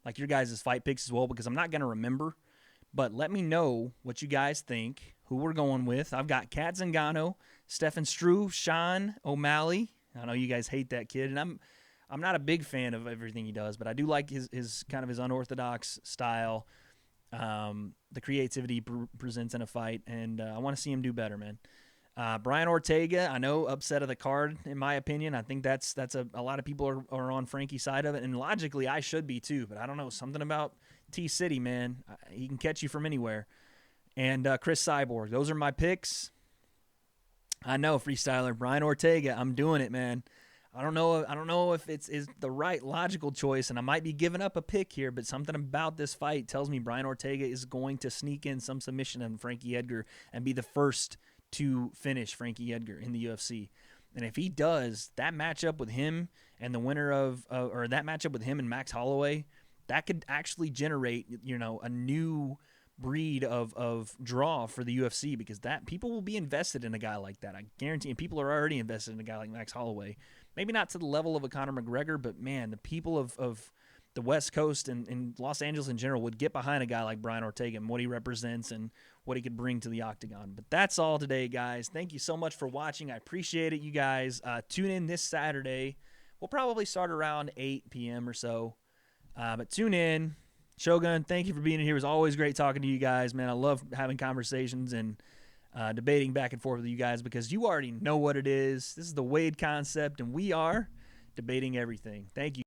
Speaker 1: like your guys' fight picks as well, because I'm not going to remember. But let me know what you guys think, who we're going with. I've got Kat Zingano, Stephen Struve, Sean O'Malley. I know you guys hate that kid, and I'm not a big fan of everything he does, but I do like his kind of his unorthodox style, the creativity he presents in a fight, and I want to see him do better, man. Brian Ortega, I know, upset of the card, in my opinion. I think that's a lot of people are on Frankie's side of it, and logically I should be too, but I don't know, something about T-City, man. He can catch you from anywhere. And Chris Cyborg. Those are my picks. I know, freestyler Brian Ortega. I'm doing it, man. I don't know if it's the right logical choice, and I might be giving up a pick here, but something about this fight tells me Brian Ortega is going to sneak in some submission on Frankie Edgar and be the first to finish Frankie Edgar in the UFC. And if he does, that matchup with him and the winner of or that matchup with him and Max Holloway, that could actually generate, a new breed of draw for the UFC, because that people will be invested in a guy like that. I guarantee, and people are already invested in a guy like Max Holloway. Maybe not to the level of a Conor McGregor, but man, the people of the West Coast and Los Angeles in general would get behind a guy like Brian Ortega and what he represents and what he could bring to the octagon. But that's all today, guys. Thank you so much for watching. I appreciate it, you guys. Tune in this Saturday. We'll probably start around 8 p.m. or so. But tune in. Shogun, thank you for being here. It was always great talking to you guys, man. I love having conversations and debating back and forth with you guys, because you already know what it is. This is the W.A.D.E concept, and we are debating everything. Thank you.